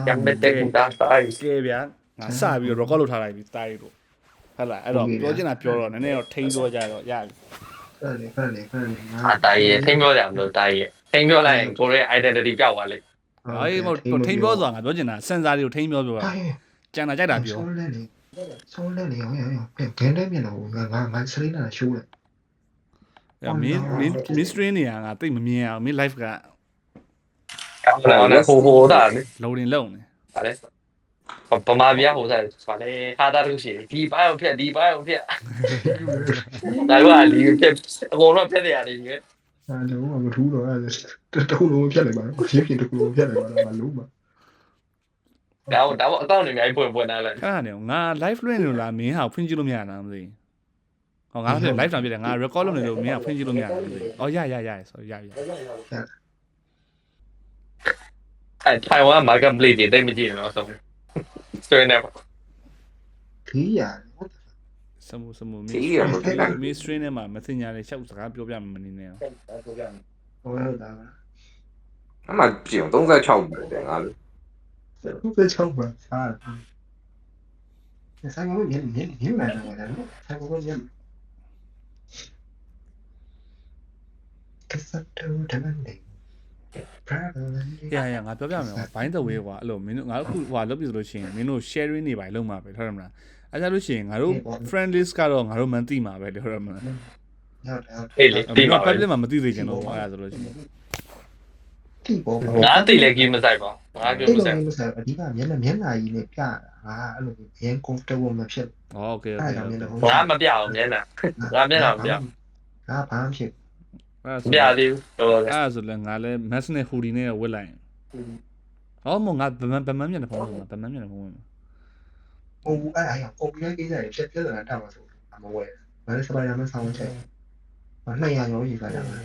Chẳng biết tên ta sai ကဲဗျာငါစပြီး record လုပ်ထားလိုက်ပြီတိုင်းတို့ဟုတ်လားအဲ့တော့ပြောချင်တာပြောတော့နည်းနည်းတော့ထိန်းပြောကြတော့ရပြီ à tại vì thêm vô làm được tại vì thêm vô là cô ấy identity cao quá lên အေးမဟုတ်ထိန်းပြောဆိုတာငါပြောချင်တာစင်စာတွေကိုထိန်းပြောပြောတာကြံတာကြိုက်တာပြော မင်း stream နေရငါတိတ်မမြင်အောင်မင်း live က cao là nó hồ hồ đó đấy loading လုံးနေ đấy còn mà bia hồ sai phải đây ha ta đâu chỉ đi bãi ông phía đi bãi ông phía đấy quá đi phía hồ nó phía này đi nhé လုံးဝမထူးတော့အဲ့တုံးလုံးဖြတ်လိုက်ပါတော့ရင်းပြတစ်ခုလုံးဖြတ်လိုက်ပါတော့လုံးပါ đào ở tao này ngày buồn buồn này là အဲ့ဒါနဲ့ငါ live လွှင့်နေလို့လားမင်းဟာဖွင့်ကြည့်လို့မရတာမသိဟောငါလည်း live တောင်ပြတယ်ငါ record လုပ်နေလို့မင်းကဖွင့်ကြည့်လို့မရတာမသိအော်ရ sorry ရ 哎台湾买个 blade 对没劲了什么所以呢 ခီးရ စမှုမင်း ခီးရမဖြစ်နိုင် မင်း stream ထဲမှာ messenger လေးချက်စကားပြောပြမနေနဲ့ ဟောရတာ အမှကျင်36ပဲတဲ့ငါလို့ သူ့ပဲချောင်းပါစားတယ်ဆိုင်ကမြင်လာတယ်ဆိုင်ကမြင်ကစတ်တူတမန်နေ ရငါပြောပြမယ်ဘိုင်းthe way ကွာအဲ့လိုမင်းတို့ငါတို့ခုဟိုလုပ်ပြီဆိုလို့ရှိရင်မင်းတို့ sharing နေပါလုံးမှာပဲဟုတ်တယ်မလားအဲ့ဒါလို့ရှိရင်ငါတို့ friend list ကတော့ငါတို့မှန်သိမှာပဲဟုတ်တယ်မလား ဟုတ်တယ် 哎你 ဒီ 对 မှာ 嘛 public မှာမသိသေးချင်လို့အဲ့ဒါဆိုလို့ရှိရင် တိပေါ်ပါ 俺对了 game 在吧俺 အဲ့ game လို 在 မျိုးဆိုအဓိကမျက်နှာကြီးနဲ့ပြတာဟာအဲ့လိုရန် comfortable မဖြစ် โอเค အဲ့ဒါမျိုး 俺没表面呢俺面上表 ငါဘာမှဖြစ် အဲ့ 表的对 အဲ့ဆိုလည်းငါလည်း mask နဲ့ hoodie နဲ့ဝတ်လိုက်ဟောမငါဗမန်မျက်နှာဖုံးဝင်ဗမန်မျက်နှာဖုံးဝင် ဟိုအဲ့အရာကွန်ပျူတာကိစ္စတွေဖြစ်လာတာတော့ဆိုမဝဲဘာလဲစပိုင်ဒါမန်ဆောင်းချက်200ရောရေးလာတာ ငါ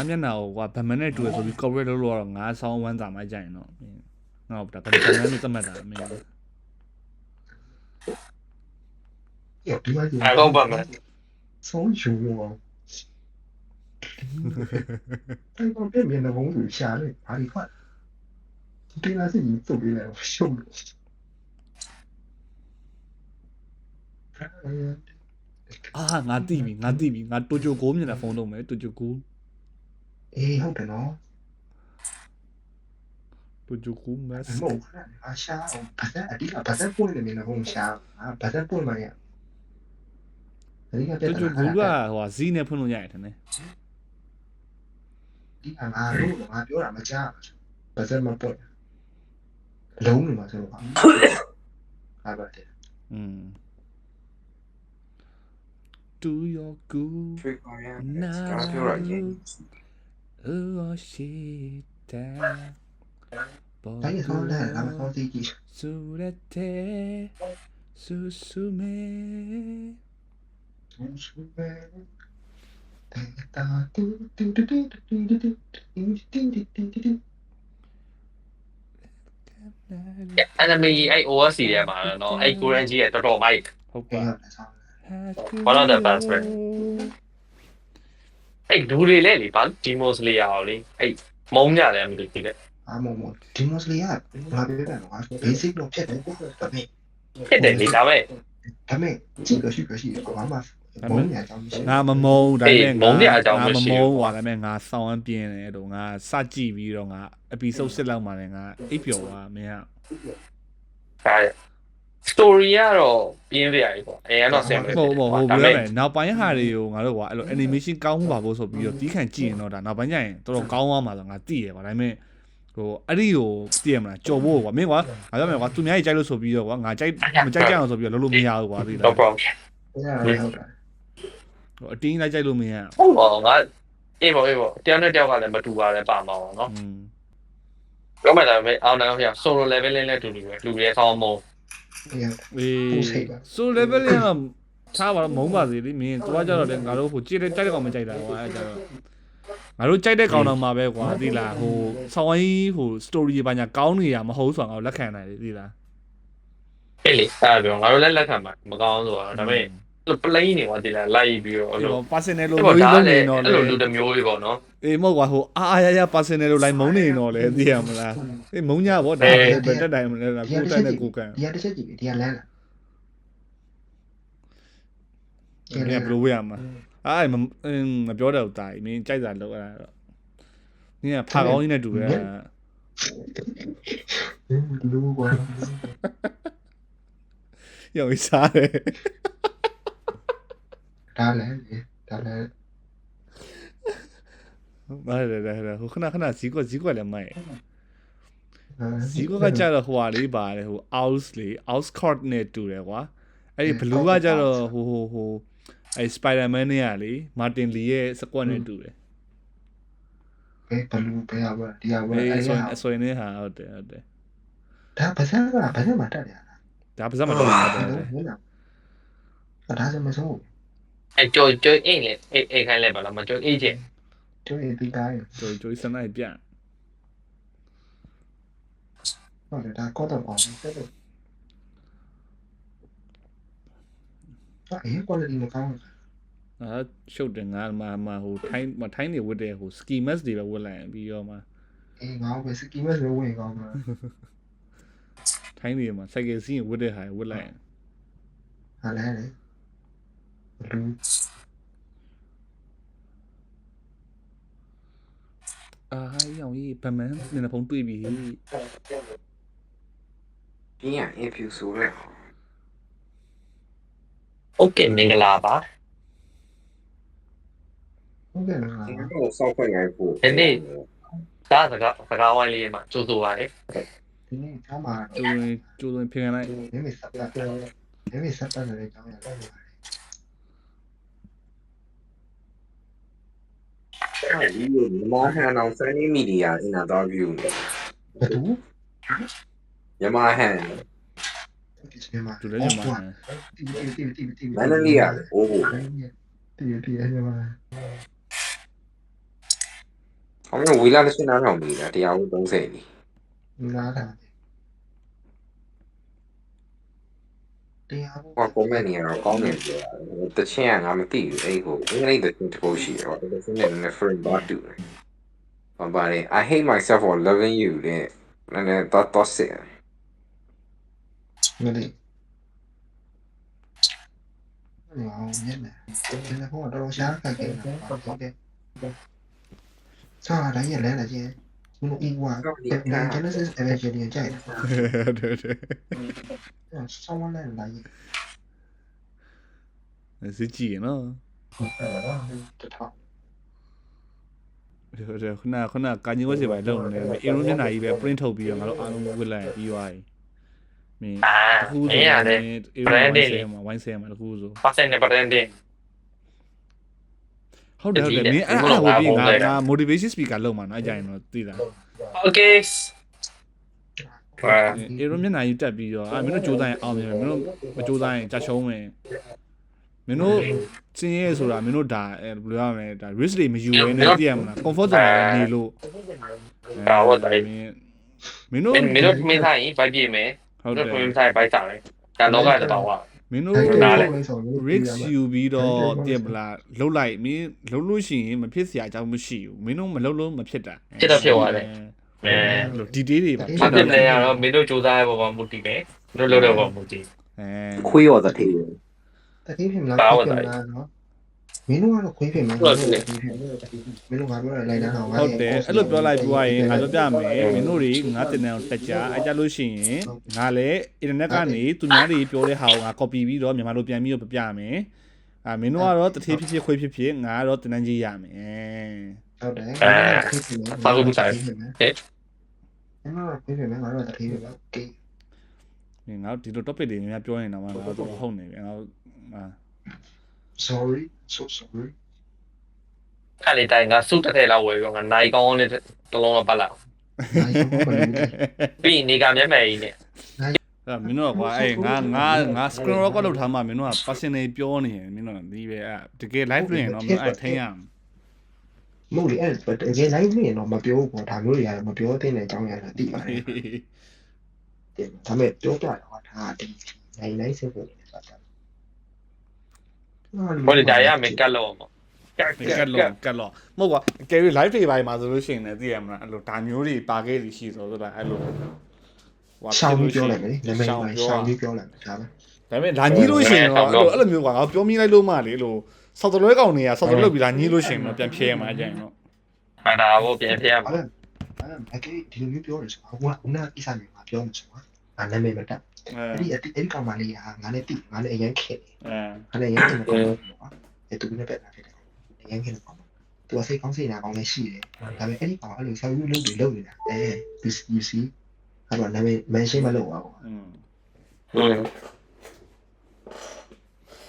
မျက်နှာကိုကွာဗမန်နဲ့တူရဆိုပြီး cover လုပ်လို့တော့ငါဆောင်းဝမ်းစာမှကြိုင်တော့ငါ့ဒါဗမန်နဲ့သတ်မှတ်တာမင်း ဒီမှာဒီ 俺讲不嘛ဆုံးယူရောအဲ့တော့ပြင်နေဘုံကိုရှာလေဘာဒီခွတ်ဒီနာစီစုပ်ပြီးလဲရှုံး အာငါတိပြီငါတိုဂျိုကိုမျက်နှာဖုံးတော့မယ်တိုဂျိုကို အေးဟုတ်တယ်နော် mask မဟုတ်အရှာဘာသာအဓိကဘာသာပွင့်နေနေဘုံရှာဘာသာပွင့်မှရအဓိကပြ တို တ် ဂျို တာ ကိုကဟိုဇီးနဲ့ဖွင့်လို့ရတယ်ထင်တယ် ဒီကငါတို့ငါပြောတာမကြားဘာသာမပွင့်လုံးနေမှာဆိုတော့ဟာပါတယ် Do your good ချွေးကောင်းရကျွန်တော်ပြောရရင် oh shit တိုင်းဆောင်းတယ်ငါဆောင်းသိကြည့် surete susume ဆူပဲတာတူတူတူတူတူတူတူတူ enemy အဲ့ OSC ထဲမှာနော်အဲ့ Korean ကြီးရဲ့တော်တော်မိုက် ဟုတ် ဘာ ပါ လဲဆောင်း One of the best friend အဲ့ဒူတွေလဲလေဘာဒီမိုစလီယာကိုလေအဲ့မုံညတယ်မသိဘူးလေ အမမဒီမိုစလီယာငါပြောတယ်နော် basic လို့ဖြစ်တယ်ဒါပေမဲ့ ဖြစ်တယ်လေဒါပေမဲ့ ကြည့်လို့ရှိဘာမှဘုံညာကြောင်းမရှိ ငါမမုံဒါပေမဲ့ မုံတဲ့အကြောင်း ငါ မ မ ရှိ မုံ ဘူး ဟွာဒါပေမဲ့ငါစောင်းအပြင်းတယ်တော့ငါစကြည့်ပြီးတော့ငါ episode 6လောက်မှာလည်းငါအိပ်ပျော်သွားမင်းက ဒါ story ကတော့ပြင်းပြရည်ပေါ့အဲကတော့ဆင်မယ် ဟုတ်ဘယ်လိုလဲနောက်ပိုင်းဟာတွေကိုငါတို့ကအဲ့လို animation ကောင်းမှုပါဖို့ဆိုပြီးတော့တီးခံကြည့်ရင်တော့ဒါနောက်ပိုင်းကျရင်တော်တော်ကောင်းသွားမှာဆိုငါသိရပါဒါပေမဲ့ဟိုအဲ့ဒီကိုသိရမလားကြော်ဖို့ကွာမင်းကွာငါပြောမယ်ကွာသူများကြီးကြိုက်လို့ဆိုပြီးတော့ကွာငါကြိုက်မကြိုက်ကြအောင်ဆိုပြီးတော့လုပ်လို့မရဘူးကွာသိလား no problem ဟုတ်တယ် ဟိုအတင်းလိုက်ကြိုက်လို့မရ ဟုတ်ပါငါအေးပေါ့တယောက်နဲ့တယောက်ကလည်းမတူပါလဲပါမှာပေါ့နော်ပြောမှဒါပေမဲ့အောင်နိုင်အောင်ပြ solo level လေးလည်းတူတူပဲလူတွေဆောင်းမုံ အေး so level ကထားပါတော့မုံပါစေလေမင်းသူကကြတော့လေငါတို့ဟိုကြည့်တဲ့ကြိုက်တဲ့ကောင်မကြိုက်တာကွာအဲ့ကြတော့ငါတို့ကြိုက်တဲ့ကောင်တော့မှာပဲကွာသိလားဟိုဆောင်းဝိုင်းဟို story ဘာညာကောင်းနေတာမဟုတ်ဆိုတော့ငါတို့လက်ခံနိုင်တယ်သိလား အေးလေအဲ့ပြောငါတို့လည်းလက်ခံမှာမကောင်းဆိုတော့ဒါပေမဲ့ ပလိန်နေကွာဒီလားလိုက်ပြီးတော့အဲ့လို personal လို့ အဲ့ လို့ ဒါ လုံး လ နေ ည်း တော့ အဲ့ လေ လိုလူတစ်မျိုးလေးပေါ့နော် အေးမဟုတ်ကွာဟိုအားရ personal လို့လိုက်မုန်းနေတော့လေသိရမလားအေးမုန်းကြဗောဒါပဲတက်တိုင်းမလဲလားကိုတက်နဲ့ကိုကန် ဒီကတစ်ချက်ကြည့်ဒီကလမ်းလား ဒီကဘယ်လိုဝေးရမှာအဲ့မပြောတော့တာမင်းကြိုက်တာလောက်အဲ့ဒါတော့နင်ကဖာကောင်းကြီးနဲ့တူတယ် လူကွာ ရောင်စားတယ် ဒါလည်းဒါလည်း မားတယ်ဟိုခဏဇီကွက်လည်းမိုက်ဇီကွက်ကကြတော့ဟိုဟာလေးပါတယ်ဟို house လေ house court နဲ့တူတယ်ကွာအဲ့ဒီ blue ကကြတော့ဟိုအဲ့ Spider-Man နဲ့ကလေမာတင်လီရဲ့စကွက်နဲ့တူတယ် ဘလူးပဲရပါဒီဟာပဲ အေး အဲ့ အစွဲနဲ့ဟာဟုတ်တယ် ဒါပါစံမှာတက်တယ် ဒါပါစမတော့တယ် ဒါဆိုမဆုံး အဲ့ကြော်အိမ်လေအိမ်ခိုင်းလိုက်ပါလားမကြော်အိမ်ချင်း ကျွေးပြီးတိုင်း ကျိုးစနိုက်ပြန် ဟုတ်တယ်ဒါကောတော့အောင်တက်တယ်အေး quality မကောင်းဘူး ရှုပ်တယ်ငါမှာဟိုထိုင်းနေဝတ်တဲ့ဟို ski mask တွေပဲဝတ်လိုက်ရင်ပြီးတော့မှ အေးငါ့ပဲစကီမက်လို့ဝင်ကောင်းမှာ ထိုင်းနေမှာ cycle စီးရင်ဝတ်တဲ့ဟာဝတ်လိုက်ရင် ဟာလဲလေလူ ရောင်ကြီးဗမန်နေဖုံးတွေ့ပြီ ပြင်းရ infuse ဆိုလဲ โอเคမင်္ဂလာပါ ဟုတ်ကဲ့လား ဒီတော့စောက်ခွင့်ရိုက်ဖို့ ဒါစကားဝိုင်းလေးမှာကြိုးဆိုပါလေ ဒီနေ့ချမ်းပါ ကျိုးဖင်လိုက် နေမစပ်တာနေမစပ်တာလည်းကြောင်းရတယ် ဒီလိုမဟန်အောင်စနေမီဒီယာအင်တာဗျူးနေ ဘယ်သူ မြမဟန် ဒီစနေမှာ တူတယ်ညီမ မန္တလေးကအိုးဖို့ တီရမှာ ဟောင်းဝီလာလက်ရှင်နားထောင်နေတာတရားဦး30နီ နားတာတရား ဟောကွန်မန့်နေတော့ကောင်းတယ်ပြောတာတချင်းကငါမသိဘူးအဲ့ကိုအင်္ဂလိပ်တချင်းတစ်ပုတ်ရှိတယ်ဟောတချင်းနဲ့ different but do ဘာပါလဲ I hate myself for loving you တဲ့လည်းတော့စစ် မလေးအောင်ညနေဒီနေ့ကတော့ရှားခက်ခဲ့တာဟုတ်တယ်စားတိုင်းရလဲလာချင်းဘလို့အီဝါ Genesis Evangelion ကြိုက်တယ်ဆောင်းလဲလာရင် စစ်ကြည့်နော် တထောင် ခုနကာညိုစီပဲလုံနေတယ်အင်ရိုမျက်နှာကြီးပဲ print ထုတ်ပြီးတော့ငါတို့အားလုံးဝစ်လိုက်ပြီးသွားပြီမင်းတခုဆိုဝိုင်းဆဲမှာတခုဆို percent နဲ့ percent တင် ဟုတ်တယ်မင်းအဲ့ဝပြီးငါ motivation speaker လုံမှာနော်အကြရင်တော့သိတာ okay အေရိုမျက်နှာကြီးတက်ပြီးတော့မင်းတို့ကြိုးစားရင်အောင်မြင်မယ်မင်းတို့မကြိုးစားရင်ကြာရှုံးမယ်မင်းတို့စင်းရဲဆိုတာမင်းတို့ဒါဘယ်လိုရမလဲဒါ risk တွေမယူဘဲနဲ့သိရမလား comfort zone မှာနေလို့ ဒါဟုတ်တယ် မင်းတို့ မင်းတို့မင်းဆိုင်ဘိုက်ပြေမယ် ဟုတ် တို့ တယ် မင်းဆိုင်ဘိုက်စားတယ်ဒါလောကတဘာဝ မင်းတို့ risk ယူပြီးတော့တည်ပလားလှုပ်လိုက်မင်းလှုပ်လို့ရှိရင်မဖြစ်စရာအကြောင်းမရှိဘူးမင်းတို့မလှုပ်လို့မဖြစ်တာ ဖြစ်တော့ဖြစ်သွားတယ်အဲ လို့ detail တွေပါ အဖြစ်နေရတော့မင်းတို့စူးစမ်းရပေါ်မှာမူတည်ပဲတို့လုပ်တဲ့ပေါ်မူတည် ခွေးရောတထေး တတိဖြစ်မလားနော်မင်းတို့ကတော့ခွေးဖြစ်မယ်မင်းတို့ငါပြောလိုက်တာတော့ ဟုတ်တယ်အဲ့လိုပြောလိုက်ပြောရင်ငါပြောပြမယ်မင်းတို့တွေငါတင်တယ်တက်ကြအဲ့ကြလို့ရှိရင်ငါလည်း internet ကနေသူများတွေပြောတဲ့ဟာကိုငါ copy ပြီးတော့မြန်မာလိုပြန်ပြီးတော့ပြမယ်မင်းတို့ကတော့တထေးဖြစ်ခွေးဖြစ်ငါကတော့တင်တန်းကြီးရမယ် ဟုတ်တယ် ဘာလို့မဆိုင်ဟဲ့ မင်းတို့ခွေးဖြစ်မယ်ငါတို့တတိဖြစ်မယ်ကေ ငါတို့ဒီလို topic တွေများပြောနေတာမှငါတို့ဟုတ်နေပြီငါတို့ sorry so sorry အဲ့လေတိုင်းငါစုတက်ထဲလောက်ဝယ်ပြီးငါနိုင်ကောင်းနဲ့တလုံးတော့ပတ်လာပြီးနေကမျက်မှန်ကြီးနဲ့ မင်းတို့ကကွာငါ screen record လုပ်ထားမှမင်းတို့က personal ပြောနေရင်မင်းတို့ဒီပဲတကယ် live လွှင့်ရင်တော့မင်းအဲ့ထိန်းရမယ် မဟုတ်လေအဲ့တကယ် live နေရင်တော့မပြောဘူးပေါ့ဒါမျိုးတွေရတယ်မပြောသင့်တဲ့အကြောင်းအရာတွေသိပါတယ်ဒါပေမဲ့ပြောပြတော့ဒါဒီနိုင်နိုင်စစ်ဖို့နေတာ ဟိုလေဒါရမယ်ကတ်လို့ပေါ့ကတ် ကတ်လောမဟုတ်ကွာကယ်ရီ live တွေပိုင်းမှာဆိုလို့ရှိရင်လည်းသိရမလားအဲ့လိုဒါမျိုးတွေပါခဲ့ပြီးရှိဆိုတာအဲ့လို ရှောင်းပြောလိုက်မယ်လေနာမည်ရှောင်းပြောလိုက်မယ်ဒါပဲ ဒါပေမဲ့လာကြီးလို့ရှိရင်တော့အဲ့လိုမျိုးကွာငါပြောမိလိုက်လို့မှလေလို့ဆောက်တလွဲကောင်တွေကဆောက်တလွဲပြီးလာကြီးလို့ရှိရင်တော့ပြန်ဖြဲရမှာအကြိုင်တော့ ဘာသာဘောပြန်ဖျက်ရမှာ အကေဒီလိုမျိုးပြောရဆိုတော့ဟိုကနာကိစ္စမျိုးမှာပြောမှာဆိုတော့နာမည်မတက်အဲ့ကောင်မလေးဟာငါနဲ့တိငါနဲ့အရင်ခဲ့ငါနဲ့အရင်ခဲ့တော့အဲ့သူနဲ့ပဲလာခဲ့တယ်အရင်ခဲ့တော့သူကစိတ်ကောင်းစိတ်နာကောင်းလည်းရှိတယ်ဒါပေမဲ့အဲ့ဒီကောင်အဲ့လိုဆောက်ယူလုပ်နေတာ you see အဲ့တော့နာမည် mention မလုပ်ပါဘူး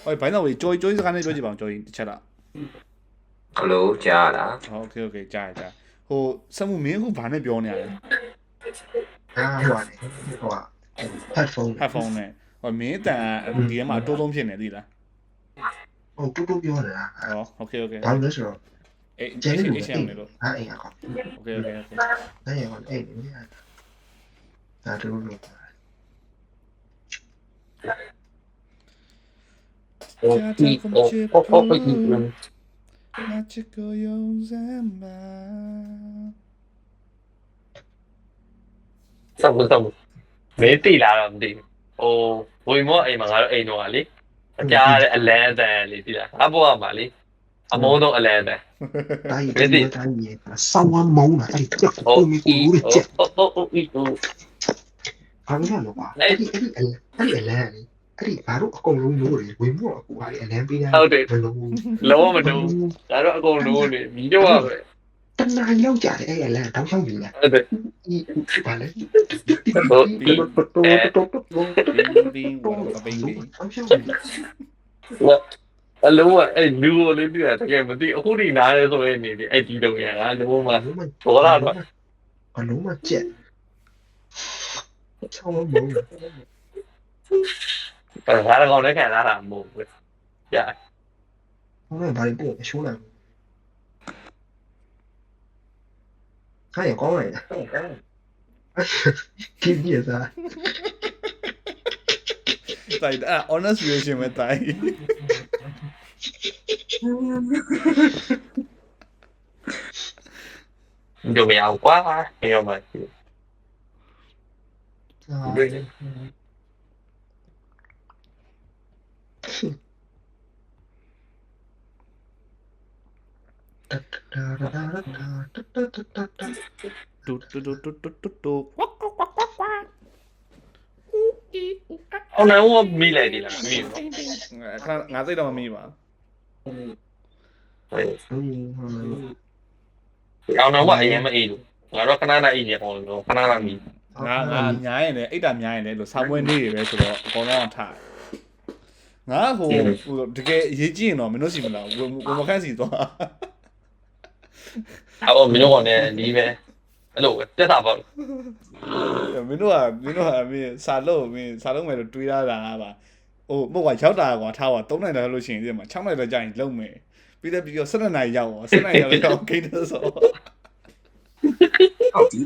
ဟိုဘိုင်းတော့ကြိုးစကားနဲ့ပြောကြည့်ပါဦးကြိုးတစ်ချက်လား Hello ကြားလား โอเคကြားဟိုစက်မှုမင်းအခုဘာနဲ့ပြောနေရလဲ ဟိုက headphone နဲ့ဟိုမင်းတန်ဒီထဲမှာတိုးသုံးဖြစ်နေသီလား ဟိုတူပြောနေတာ ဟောโอเค ဘာလို့လဲဆိုတော့ အေး ကျန်နေလို့ ရှင်းနေလို့ ဟာအိမ်ကော โอเค အဲ့ရကောအဲ့ဒီဒါတူလို့ ချစ်ကိုယုံစမ်းပါ စောက်မင်းတိလာတော့မသိဘူးဟိုဝီမောအိမ်မှာငါတို့အိမ်တော့လေအကြားတဲ့အလန်းအတန်လေးတိလာအဘောကမှာလေအမောတော့အလန်းအတန် တိုင်းဆောင်းဝမ်းမုံတာအဲ့ဒီကိုမီကိုလူချက် ဘာလို့လဲကွာအဲ့ဒီအလန်းအဲ့ဒီဘာလို့အကုန်လုံးလို့ဝင်မို့အကူဟာအလန်းပေးတယ် ဟုတ်တယ်လုံးဝမတူဒါတော့အကုန်လုံးနေမီးတော့ပဲ တနားရောက်ကြတယ်အဲ့အလန်းတောင်းချောင်းယူလာ ဟုတ်တယ် ဘာလဲ Being one of the baby တောင်းချောင်းယူ အလုံးကအဲ့လူကိုလေးပြတကယ်မသိအခုဒီနားရဲဆိုရင်နေဒီအဲ့ဒီတော့ရတာလုံးဝဘောလာတော့ အလုံးမကျက်ချောင်းမုံ ဘာကောင်လည်းခံရတာမဟုတ်ဘူးကြာ ဟိုကဘာလို့ပို့ရှိုးလိုက်ဟာရကောင်းလိုက်ကိပြည့်စား တိုင်အဲ့ honest reaction ပဲတိုင် တို့မရဘူးကွာပြောမှရှိ တူ အောင်နိုင်ဦးမိလိုက်တယ်လားမိဘူး ခဏငါသိတော့မမီးပါ အောင်နိုင်ဦးအရင်မအေးလို့ငါတော့ခဏခဏအေးနေအောင်လို့ခဏခဏမိ ငါညားရင်လည်းအိတ်တာများရင်လည်းလို့ဆောင်းပွဲနေတွေပဲဆိုတော့အကုန်လုံးထားငါဟိုတကယ်ရေးကြည့်ရင်တော့မင်းတို့စီမလားဝမခန့်စီသွား အော်မင်းတို့ကလည်းဒီပဲအဲ့လိုတက်တာပေါ့ မင်းတို့ကမင်းစာလုံးမယ်လို့တွေးရတာပါဟိုမဟုတ်ကရောက်တာကွာထားပါ3နိုင်တယ်လို့ရှိရင်ဒီမှာ6နိုင်တော့ကြာရင်လုံမယ်ပြီးတော့7နိုင်ရောက်ရော7နိုင်ရောက်တော့ဂိမ်းတော့ဆို ဟုတ်ပြီ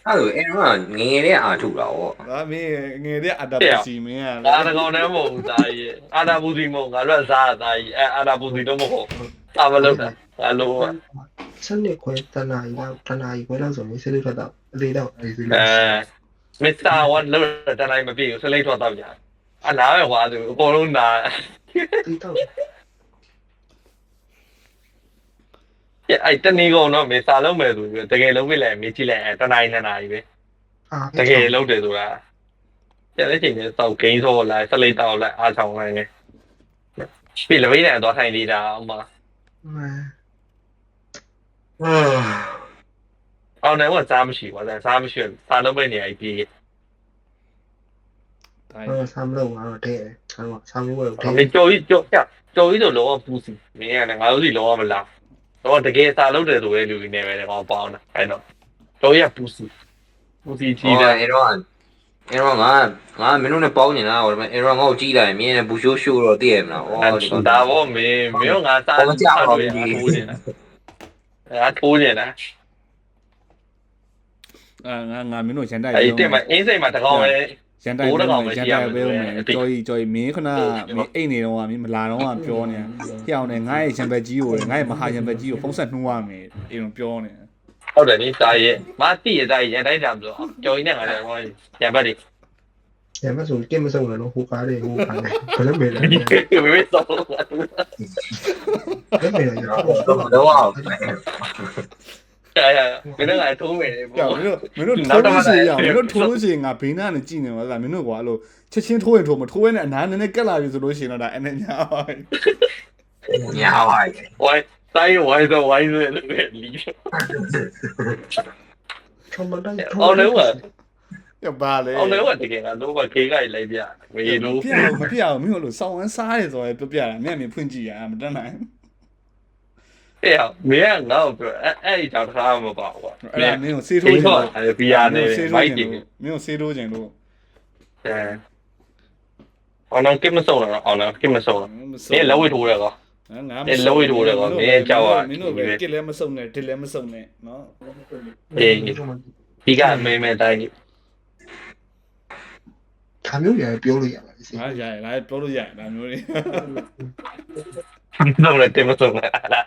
အဲ့လိုအဲ့တော့ငယ်တဲ့အာထုတာဟော ဒါမင်းငယ်တဲ့အတာပစီမင်းက အာတကောင်တည်းမဟုတ်ဘူးသားကြီးအာတာပူစီမဟုတ်ငါတို့ကစားသားကြီးအာတာပူစီတော့မဟုတ်သာမလို့တာအဲ့လို စနေခွဲတနာရီခွဲလောက်ဆိုရင်ဆေးလေးထွက်တော့အသေးတော့အေးဆေးလေး မစ္စတာဝတ်လို့တတိုင်းမပြေဘူးစလိတ်ထွက်တော့ကြာအနားပဲဟွာသူအကုန်လုံးနာ အေးတော့ အဲ့တနေ့ကုန်တော့မေစာလုံးမယ်ဆိုပြီးတကယ်လုံးပြလိုက်မေးကြည့်လိုက်တနိုင်နှစ်နာရီပဲတကယ်လုံးတယ်ဆိုတာကျတဲ့ချိန်နဲ့တောက်ဂိမ်းဆောလိုက်စလိတ်တောက်လိုက်အားချောင်းလိုက်နေပြီလပိနေတော့ထိုင်နေတာဥမာအောင်တယ်ကစားမရှိပါဘူးစားမရှိစာလုံးပဲနေအိပြေး တိုင်း ဆမ်းလို့ကတော့တဲ့ဆမ်းလို့တော့တဲ့ မေကြော်ကြီးဆိုလောကပူစီမင်းကလည်းငါတို့စီလောကမလားတော့တကယ်စာလုံးတယ်ဆိုတဲ့လူတွေနေပဲကောင်းပေါင်းတာအဲ့တော့ကြော်ကြီးကပူစီကြီးတယ် အဲ့တော့ငါမင်းတို့နဲ့ပေါင်းနေတာဟောအဲ့တော့ငါ့ကိုကြည့်လိုက်မြင်နေဘူရှိုးရှိုးတော့သိရမလားဩဒါဘောမင်းငါစားလို့ရထိုးနေတာ ငါမင်းတို့ရန်တိုက် အဲ့တင်မှာအင်းစိတ်မှာတကောင်ပဲ ရန်တိုင်ပဲရန်တိုင်ပဲမယ်ကြော်ကြီးမင်းခဏမင်းအိတ်နေတော့မင်းမလာတော့ပြောနေဟျောင်းနေငါ့ရဲ့ရန်ဘက်ကြီးကိုငါ့ရဲ့မဟာရန်ဘက်ကြီးကိုဖုံးဆက်နှိုးရမယ်အိမ်တော့ပြောနေဟုတ်တယ်နိတာရဲ့မတိရဲ့တာရန်တိုင်းတာဆိုကြော်ကြီးနဲ့ငါလည်းဟောရန်ဘက်တွေရန်ဘက်ဆိုကင်းမစုံလည်းနော်ဟိုကားတွေဟိုကားတွေဘယ်လိုမဲလဲမေမေတော့ဘယ်မဲလဲရအောင်တော့အောင်မင်းတို့ကထုံးမယ်ပေါ့မင်းတို့ထိုးလို့ရှိရအောင်မင်းတို့ထိုးလို့ရှိရင်ငါဘေးနားနဲ့ကြည့်နေမှာလားမင်းတို့ကွာအဲ့လိုချက်ချင်းထိုးရင်ထိုးမထိုးရဲနဲ့အနားနည်းနည်းကက်လာပြီဆိုလို့ရှိရင်တော့ဒါအနေညာပါညာပါဝိုင်းတိုင်းဝိုင်းဆိုဝိုင်းဆိုလီထုံးမတိုင်းအောင်လို့ရပါလေအောင်လို့တကယ်ကတော့ကခေးကြိုက်လိုက်ပြဝေလို့မဖြစ်အောင်မင်းတို့လို့စောင်းဝမ်းစားရဲဆိုရဲပြပြတာမျက်မြင်ဖွင့်ကြည့်ရမတတ်နိုင်အေးမင်းကငါ့ကိုပြောအဲ့ဒီကြောင့်ထားမှာပါကွာအဲ့ဒါမင်းကိုဆေးထိုးချင်လို့ဘီယာနဲ့မိုက်တင်မင်းကိုဆေးထိုးချင်လို့အောင်တော့ကိမဆုံးတော့အောင်တော့ကိမဆုံးတော့မင်းလက်ဝဲထိုးရကောငါမလက်ဝဲထိုးရကောမင်းကြောက်မင်းတို့ပဲကစ်လည်းမဆုံးနဲ့ဒစ်လည်းမဆုံးနဲ့နော်အေးဒီကမဲမဲတိုင်းခါမျိုးရပြောလို့ရပါလိမ့်ဟာရလာပြောလို့ရဒါမျိုးတွေတော့လည်းတင်မဆုံးလား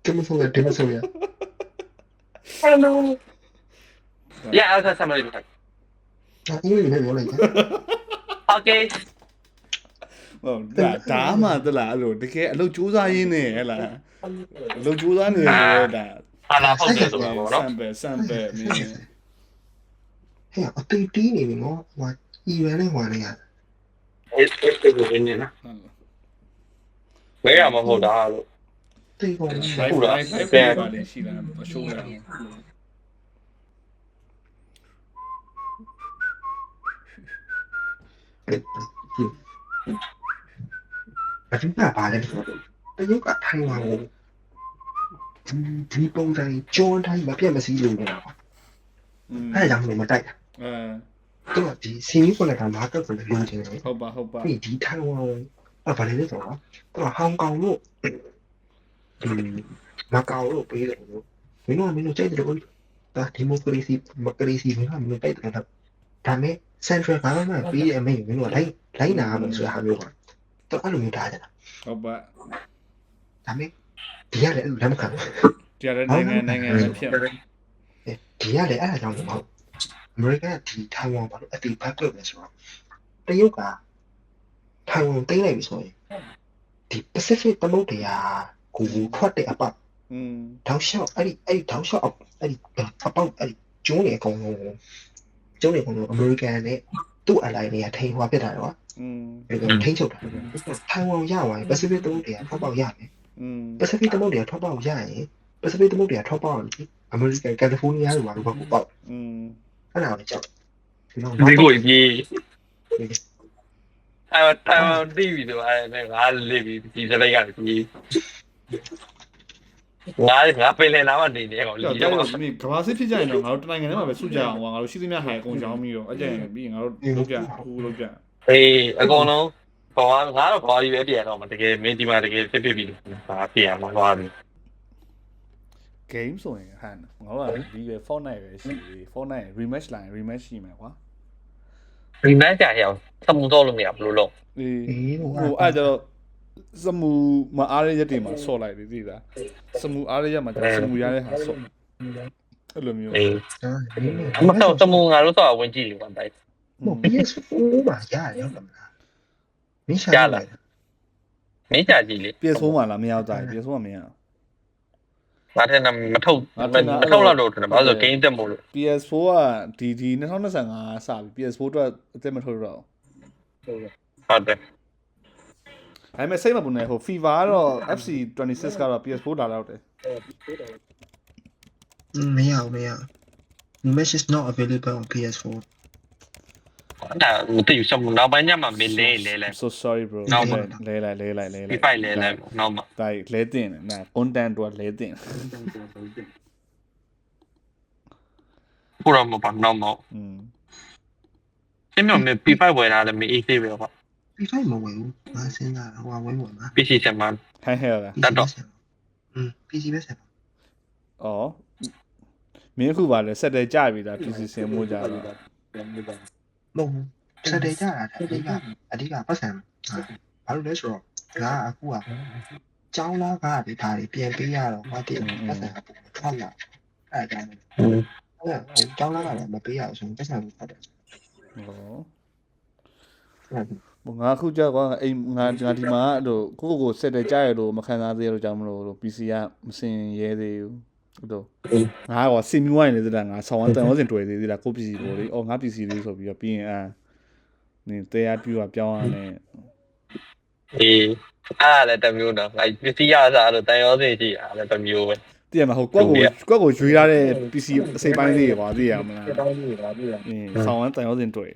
ကမဆုံးတယ်မဆုံးရ Hello Yeah I'll tell somebody to talk အင်းလည်းပြောလိုက် Okay ဟုတ်ဒါမှတလားအဲ့လိုတကယ်အလုပ်ကြိုးစားရင်းနေဟဲ့လားအလုပ်ကြိုးစားနေရတာဟာလာဟုတ်တယ်ဆိုတာပေါ့နော်စံပဲမင်းဟဲ့အတေးတီးနေပြီနော်ဟိုအီရန်နဲ့ဟိုနေရအေးကိုနေနော်ဘယ်ရမှာဟုတ်တာလို့တေးကုန်ဟုတ်လားပြန်ပါလေရှိလားအရှိုးလားအတူပါပါလေဆိုတော့တရုတ်ကထိုင်ဝမ်ကိုဒီပုံစံကြောင်းတိုင်းမပြတ်မစည်းလို့နေတာပါအဲ့ဒါကြောင့်မတိုက်တာတော့ဒီစီမီကိုလည်းကမာကတ်ကိုလည်းလိုချင်တယ်ဟုတ်ပါဒီထိုင်ဝမ်ဘာလဲဆိုတော့ဟောင်ကောင်လို့မကောက်လို့ပြီးတယ်လို့မင်းတို့ကြိုက်တယ်လို့ဒါဒီမိုကရေစီမင်းတို့တိုက်တယ်ဒါမဲ့ Central Government ပြီးတဲ့အမိန့်မင်းတို့လိုက်နာရမယ်ဆိုတာဟာမျိုးကတော့အဲ့လိုမျိုးထားကြတာဟုတ်ပါဒါမဲ့ဒီကလည်းအဲ့လိုလက်မခံဘူးဒီကလည်းနိုင်ငံဖြစ်ဒီကလည်းအဲ့ဒါကြောင့်မဟုတ်အမေရိကန်ကဒီထိုင်ဝမ်ဘာလို့အတိဘတ်လုပ်လဲဆိုတော့တရုတ်ကထိုင်ဝမ်သိမ်းလိုက်ပြီဆိုရင်ဒီ Pacific သမုဒ္ဒရာကိုထွက်တဲ့အပေါက်တောက်လျှောက်အဲ့ဒီတောက်လျှောက်အဲ့ဒီအပေါက်အဲ့ဒီကျုံးနေအကုန်လုံးအမေရိကန်နဲ့သူ့အလိုက်တွေကထိန်ဟွာဖြစ်တာတော့ထိန်ချုပ်တာထိုင်ဝမ်ရသွားရင် Pacific သမုဒ္ဒရာထွက်ပေါက်ရမယ် Pacific သမုဒ္ဒရာထွက်ပေါက်ရရင် Pacific သမုဒ္ဒရာထွက်ပေါက်ရင်အမေရိကန်ကယ်လီဖိုးနီးယားတွေဘာလို့ပေါက်အဲ့ဒါကိုကြောက်ဒီကိုကြီးအဲ့တီဗီတော့အဲ့ငါလေးပြီးဒီစလိုက်ကကြီးငါပင်လယ်နားမှာနေနေကောင်လီတော့ကဘာစစ်ဖြစ်ကြရင်တော့ငါတို့တနိုင်ငံထဲမှာပဲစုကြအောင်ငါတို့ရှိသမျှဟိုင်အကုန်ကြောင်းပြီးတော့အကြံပြီးရင်ငါတို့လုပ်ကြလုပ်ကြအေးအကုန်လုံးဘာငါတော့ဘာကြီးပဲပြန်တော့မှာတကယ်မင်းဒီမှာတကယ်ဖြစ်ပြီးဘာပြန်မှာသွားပြီ game ဆိုရင်ဟန်ငါတို့ကဒီပဲ Fortnite ပဲရှိပြီ Fortnite rematch လာရင် rematch ရှိမှာကွာ rematch ကြာရအောင်စမှုတော့လို့မရဘူးလို့လို့အေးဟိုအဲ့တော့စမှုမအားရရက်တွေမှာဆော့လိုက်ပြီသိလားစမှုအားရရက်မှာစမှုရတဲ့ဟာဆော့အဲ့လိုမျိုးအေးမတော့စမှုငါတို့တော့ဝင်ကြည့်လို့တိုင်းဟို PS4 မှာရတယ်ဟုတ်မလားမင်းရှာလာမင်းရှာကြည့်လေ PS4 မှာလားမရောက်တာ PS4 မှာမရငါထင်တယ်မထုတ်လောက်တော့ထင်တယ်ဘာလို့ game တက်မို့လို့ PS4 ကဒီ2025စပြီ PS4 အတွက်အသက်မထုတ်တော့ဟုတ်တယ်ဒါပေမဲ့စိတ်မပူနဲ့ဟို FIFA ကတော့ FC26 ကတော့ PS4 လာတော့တယ်မရ Mesh is not available on PS4 ဒါမသိဘူးစမနောက်ပိုင်းညမှာမလဲ So sorry bro နောက်လဲဒီဖိုင်လဲနောက်မှာဒါလဲတင်နာ content တော့လဲတင်ပူရမပါနောက်မှာအဲ့မျိုး P5 ဝယ်လာတယ်မအေးသေးပဲပေါ့ P5 မဝယ်ဘူးငါစဉ်းစားဟိုဝယ်မှာ PC ဆက်မှာဟဲ့လားတတ်တော့PC ပဲဆက်အော်မင်းခုပါလဲဆက်တယ်ကြပြီလား PC ဆင်မိုးကြပြီမဟုတ် ဆက်တယ်ကြတာအဓိကပတ်စံဘာလို့လဲဆိုတော့ငါအခုကကျောင်းသားကဒီဒါတွေပြန်ပေးရတော့ဘာတည်းပတ်စံကပုံထွက်လာအဲ့ဒါကြောင့်ကျောင်းသားကလည်းမပေးရဘူးဆိုရင်ပတ်စံကိုဖတ်တယ် ဟောငါခုကြောက်ကွာအိမ်ငါဒီမှာအဲ့လိုကိုဆက်တယ်ကြားရလို့မခံစားသေးရလို့ကြောင့်မလို့ PC ကမစင်ရဲသေးဘူးတို့ငါကစင်မြဝိုင်းနေသလားငါဆောင်းတန်ရောစင်တွေ့သေးလားကို PC ကိုလေအော်ငါ PC လေးဆိုပြီးတော့ပြီးရင်နင်တရားပြူပြောင်းရမယ်အေးအားလည်းတစ်မျိုးတော့ငါပစ္စည်းရစားလို့တန်ရောစင်ရှိတာလည်းတစ်မျိုးပဲတည်ရမှာဟိုကွက်ကိုရွေးရတဲ့ PC အစိပ်ပိုင်းလေးကွာသိရမလားဆောင်းတန်ရောစင်တွေ့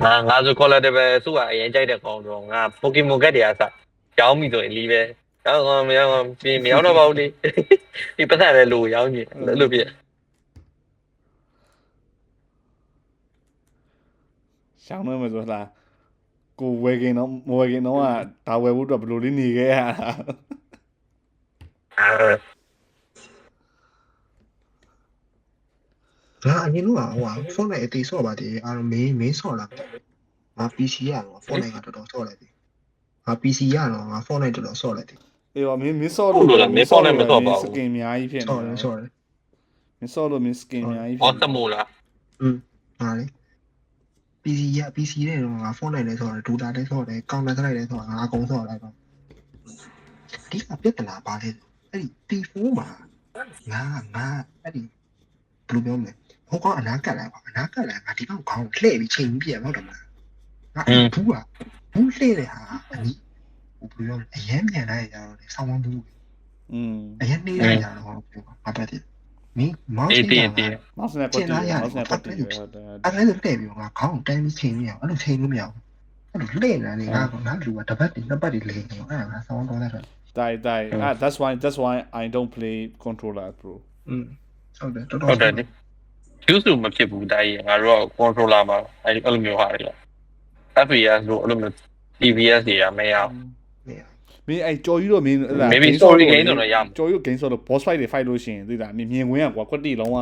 ငါဆို quality ပဲစုကအရင်ကြိုက်တဲ့ကောင်တော့ငါ Pokemon ကတ်တွေကစကြောင်းပြီဆိုရင်လီးပဲရောမရောက်တော့ပါဘူးလေဒီပတ်သက်လည်းလို့ရောင်းနေအဲ့လိုပြရှောင်းနေမှာဆိုလားကိုဝယ်ခင်တော့မဝယ်ခင်တော့ဒါဝယ်ဖို့အတွက်ဘယ်လိုလေးနေခဲ့ရတာငါအရင်ကဟိုဖုန်းနဲ့အတီဆော့ပါတည်းအားလုံးမင်းဆော့လာငါ PC ရတော့ဖုန်းနဲ့ကတော်တော်ဆော့လိုက်ပြီငါ PC ရတော့ငါဖုန်းနဲ့တော်တော်ဆော့လိုက်ပြီအေးပါမင်းဆော့လို့မင်းဖုန်းနဲ့မဆော့ပါဘူးစကင်အများကြီးဖြစ်နေတယ်ဆော့တယ်မင်းဆော့လို့မင်းစကင်အများကြီးအော်တမိုလားဟာလေ PC နဲ့တော့ငါဖုန်းနဲ့လည်းဆော့တယ်ဒူတာလည်းဆော့တယ်ကောင်တာလိုက်လည်းဆော့ငါအကုန်ဆော့လိုက်တော့ဒီကပြဿနာပါလေအဲ့ဒီ T4 မှာငါအဲ့ဒီဘယ်လိုပြောမလဲဟိုကအနာကတ်လိုက်ပါအနာကတ်လိုက်ငါဒီဘောက်ခေါင်းလှည့်ပြီးချိန်ပြည့်ဟုတ်တယ်မလားငါဘူးလှည့်တဲ့ဟာအနီးဟိုဘယ်လိုအရင်မြန်လိုက်ကြတော့ဆောင်းဝန်းဘူးအရင်နေလိုက်ကြတော့ပြောပါဘာပဲတည်းမင်းမောင်စီမောင်စနဲ့ပတ်တယ်အဲ့ဒါလည်းတဲ့ပြီးငါခေါင်းတိုင်းပြီးချိန်မရအောင်အဲ့လိုချိန်လို့မရအောင်အဲ့လိုလှည့်နေတာနေငါလူကတပတ်တည်းနှစ်ပတ်တည်းလေနေအဲ့ဒါငါဆောင်းတော့တယ်that's why I don't play controller bro ဟုတ်တယ်တော်တော်ကျူးစုမဖြစ်ဘူးတိုင်းငါတို့က controller မှာအဲ့လိုမျိုးဟာတွေ FPS လို့အဲ့လိုမျိုး TVS တွေကမရဘူးမင်းအဲ့ကြော်ကြီးတော့မင်းအဲ့ဒါ maybe story game တော့ရမှာကြော်ကြီး game ဆိုတော့ boss fight တွေ fight လို့ရှိရင်သိလားမြင်ဝင်ကွာကွက်တီလုံးဝ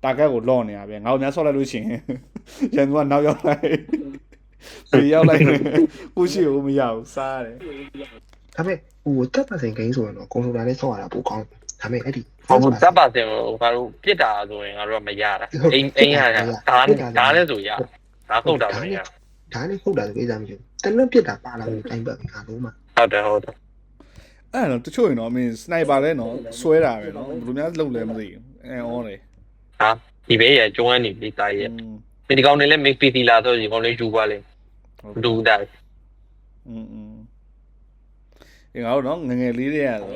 target ကိုလော့နေတာပဲငါတို့များဆော့လိုက်လို့ရှိရင်ရန်သူကနောက်ရောက်လိုက်ပြေးရောက်လိုက်ကိုရှိကိုမရဘူးစားတယ်ဒါပေမဲ့ဟိုတက်ပါစင် game ဆိုရင်တော့ controller နဲ့ဆော့ရတာပိုကောင်းဒါပေမဲ့အဲ့ဒီဟိုတပ်ပါစင်ကိုငါတို့ပြစ်တာဆိုရင်ငါတို့ကမရတာအိမ်ရတာဒါလည်းဆိုရဒါခုတ်တာမရဒါနဲ့ခုတ်တာဆိုကိစ္စမရှိဘူးတနက်ပြစ်တာပါလာလို့တိုင်းပတ်ငါတို့မှဟုတ်တယ်အဲ့တော့တချို့ရင်တော့မင်း sniper လဲနော်ဆွဲတာပဲနော်ဘယ်လိုများလုပ်လဲမသိဘူးအော်လေဟာဒီဘေးရကျုံးကနေပြီးတာရဲ့ဒီကောင်တွေလည်း mix PC လာဆိုရင်ကောင်လေးယူပါလေဒူတာငါတို့နော်ငငယ်လေးတွေရတော့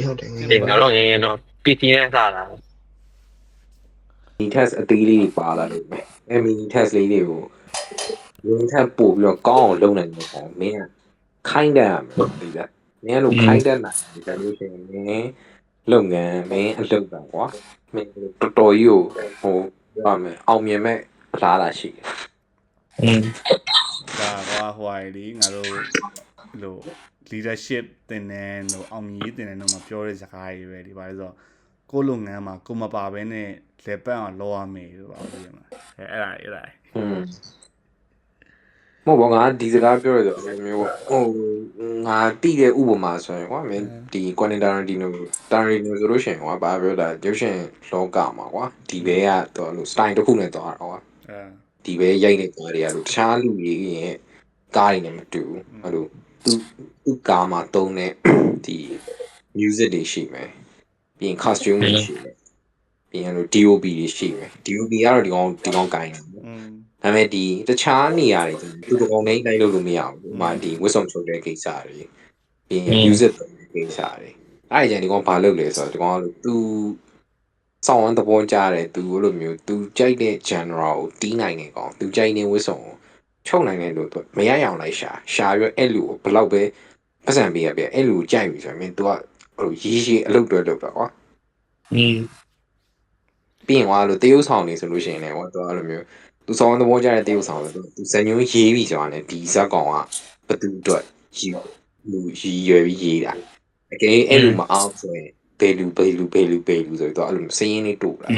ဟုတ်တယ်ငါတို့ငယ်တော့ PC နဲ့စတာဒီ test အသေးလေးပါလာလို့မယ်အဲ့ mini test လေးတွေကိုရင်းထပ်ပို့ပြီးတော့ကောင်းအောင်လုပ်နိုင်တယ်ပေါ့မင်းကခိုင်းတယ်ဒီကမင်းလို့ခိုင်းတယ်နိုင်ဒီကလို့ရှိရင်မင်းလုပ်ငန်းမင်းအလုပ်တာကွာမင်းတော်တော်ကြီးကိုဟိုပြောရမယ်အောင်မြင်မဲ့အလားလာရှိဒါဟိုဟာလေငါတို့လို့ leadership တင်တယ်လို့အောင်မြင်ရေးတင်တယ်တော့မပြောတဲ့စကားတွေပဲဒီပါလေဆိုတော့ကိုယ်လုပ်ငန်းမှာကိုမပါဘဲနဲ့လက်ပတ်အောင်လုပ်ရမယ်လို့ပါပြောရမှာအဲ့ဒါမဟုတ်ပါငါဒီစကားပြောရတော့မျိုးဟိုငါတိတဲ့ဥပမာဆိုရင်ကွာမင်းဒီ Tarantino ဆိုလို့ရှိရင်ကွာဘာပြောတာရုပ်ရှင်လောကမှာကွာဒီဘဲကတော့လို့ style တစ်ခုနဲ့သွားတာကွာဒီဘဲရိုက်တဲ့ကားတွေကလို့တခြားလူတွေရဲ့ကားတွေနဲ့မတူဘူးအဲ့လိုသူ့ကားမှာတုံးတဲ့ဒီ music တွေရှိမယ်ပြီးရင် costume တွေရှိမယ်ပြီးရင်လို့ DOP တွေရှိမယ် DOP ကတော့ဒီကောင်ကိုင်းတယ်ဒါပေမဲ့ဒီတခြားနေရာတွေသူတကောင်တိုင်းလိုက်လို့မရဘူးဥမာဒီဝစ်ဆုံချုပ်တဲ့ကိစ္စတွေပြီးရင် music တဲ့ကိစ္စတွေအဲ့ဒီကြရင်ဒီကောင်ဘာလုပ်လဲဆိုတော့ဒီကောင်ကသူစောင်းဝမ်းသဘောကျတယ်သူလိုမျိုးသူကြိုက်တဲ့ genre ကိုတီးနိုင်နေကောင်သူကြိုက်နေဝစ်ဆုံကိုချုပ်နိုင်တယ်လို့သူမရရအောင်လိုက်ရှာရွက်အဲ့လူကိုဘလောက်ပဲပတ်စံပေးရပြအဲ့လူကိုကြိုက်ပြီဆိုရင်မင်း तू ကဟိုရေးအလုပ်တွေလုပ်တာကွာပြီးရင်ကွာလို့တရုပ်ဆောင်နေဆိုလို့ရှိရင်လည်းကွာ तू အဲ့လိုမျိုးသူစောင်းသဘောကျတဲ့တရုပ်ဆောင်ဆိုသူဇညုံးရေးပြီဆိုတာနဲ့ဒီဇက်ကောင်ကဘသူအတွက်လူရွယ်ပြီးရေးတာအကယ်အဲ့လိုမအောင်ဆိုရင်ဘယ်လူဆိုတော့အဲ့လိုစင်းရင်းလေးတို့လာ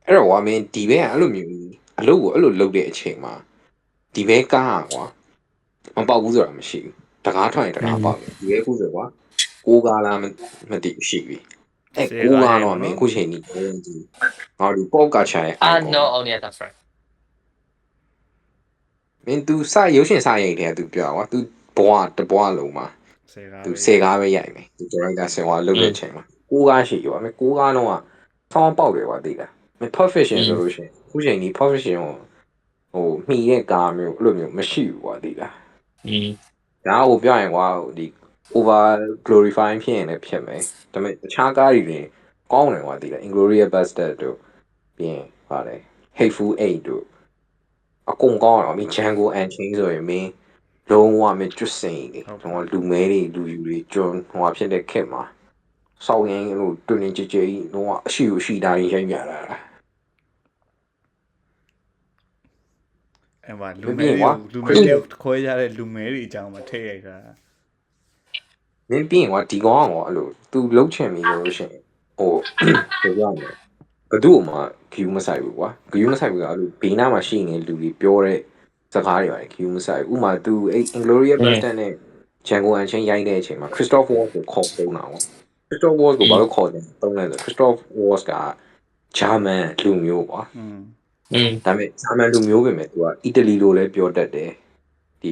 အဲ့ အဲ့တော့ကွာမင်းဒီဘက်ကအဲ့လိုမျိုးအလုပ်ကိုအဲ့လိုလုပ်တဲ့အချိန်မှာဒီဘက်ကားကွာမပေါက်ဘူးဆိုတာမရှိဘူးတကားထွက်ရင်တကားပေါက်တယ်ဒီဘက်ကူဆိုကွာကိုးကားလားမသိဘူးရှိပြီအဲ့ကိုးကားတော့မင်းအခုချိန်ကြီးငါတို့ပေါ့ကချာရဲ့ no only at that friend မင်း तू စရုပ်ရှင်စရိုက်တယ် तू ပြောကွာ तू ဘွားတဘွားလုံးမှာ तू စေကားပဲရိုက်မယ် तू ကျွန်တော်ကဆင်ဝါလုပ်တဲ့အချိန်မှာကိုးကားရှိကွာမင်းကိုးကားလုံးကဖောင်းပေါက်တယ်ကွာသိလားမင်း perfection ဆိုလို့ရှိရင်အခုချိန်ကြီး perfection ကိုဟိုမှီတဲ့ကားမျိုးအဲ့လိုမျိုးမရှိဘူးကွာသိလားဒါကိုပြောရင်ကွာဒီ over glorifying ဖြစ်ရင်လည်းဖြစ်မယ်ဒါပေမဲ့တခြားကားတွေကောင်းတယ်ကွာသိလား Inglourious Basterds တို့ပြီးရင်ဟာလေ Hateful Eight တို့အကုန်ကောင်းတော့မင်း Django Unchained ဆိုရင်မင်းလုံးဝမကျွတ်စင်ကြီးတော့လူမဲတွေလူယူတွေကျွန်းဟိုဖြစ်တဲ့ခက်မှာစောက်ရင်လို့တွင်ကြကြကြီးတော့အရှိတာကြီးရိုက်ပြလာတာအဲ့မှာလူမဲတွေခွဲရတဲ့လူမဲတွေအကြောင်းမှာထည့်ရိုက်တာမင်းပြီးရင်ကွာဒီကောင်ကအဲ့လို तू လှုပ်ချင်ပြီလို့ရှိရင်ဟိုပြောရမယ်ဘယ်သူ့မှဂယူးမဆိုင်ဘူးကွာဂယူးမဆိုင်ဘူးကအဲ့လိုဘေးနားမှာရှိနေလူတွေပြောတဲ့စကားတွေပါတယ်ဂယူးမဆိုင်ဥမာ तू အဲ့ Inglourious Basterds နဲ့ Django Unchained ရိုက်တဲ့အချိန်မှာ Christoph Waltz ကိုခေါ်ပုံတာကွာ Christoph Waltz ကိုဘာလို့ခေါ်တယ်တုံးလဲဆို Christoph Waltz က German လူမျိုးကွာဒါပေမဲ့ German လူမျိုးပဲမဲ့ तू ကအီတလီလိုလည်းပြောတတ်တယ်ဒီ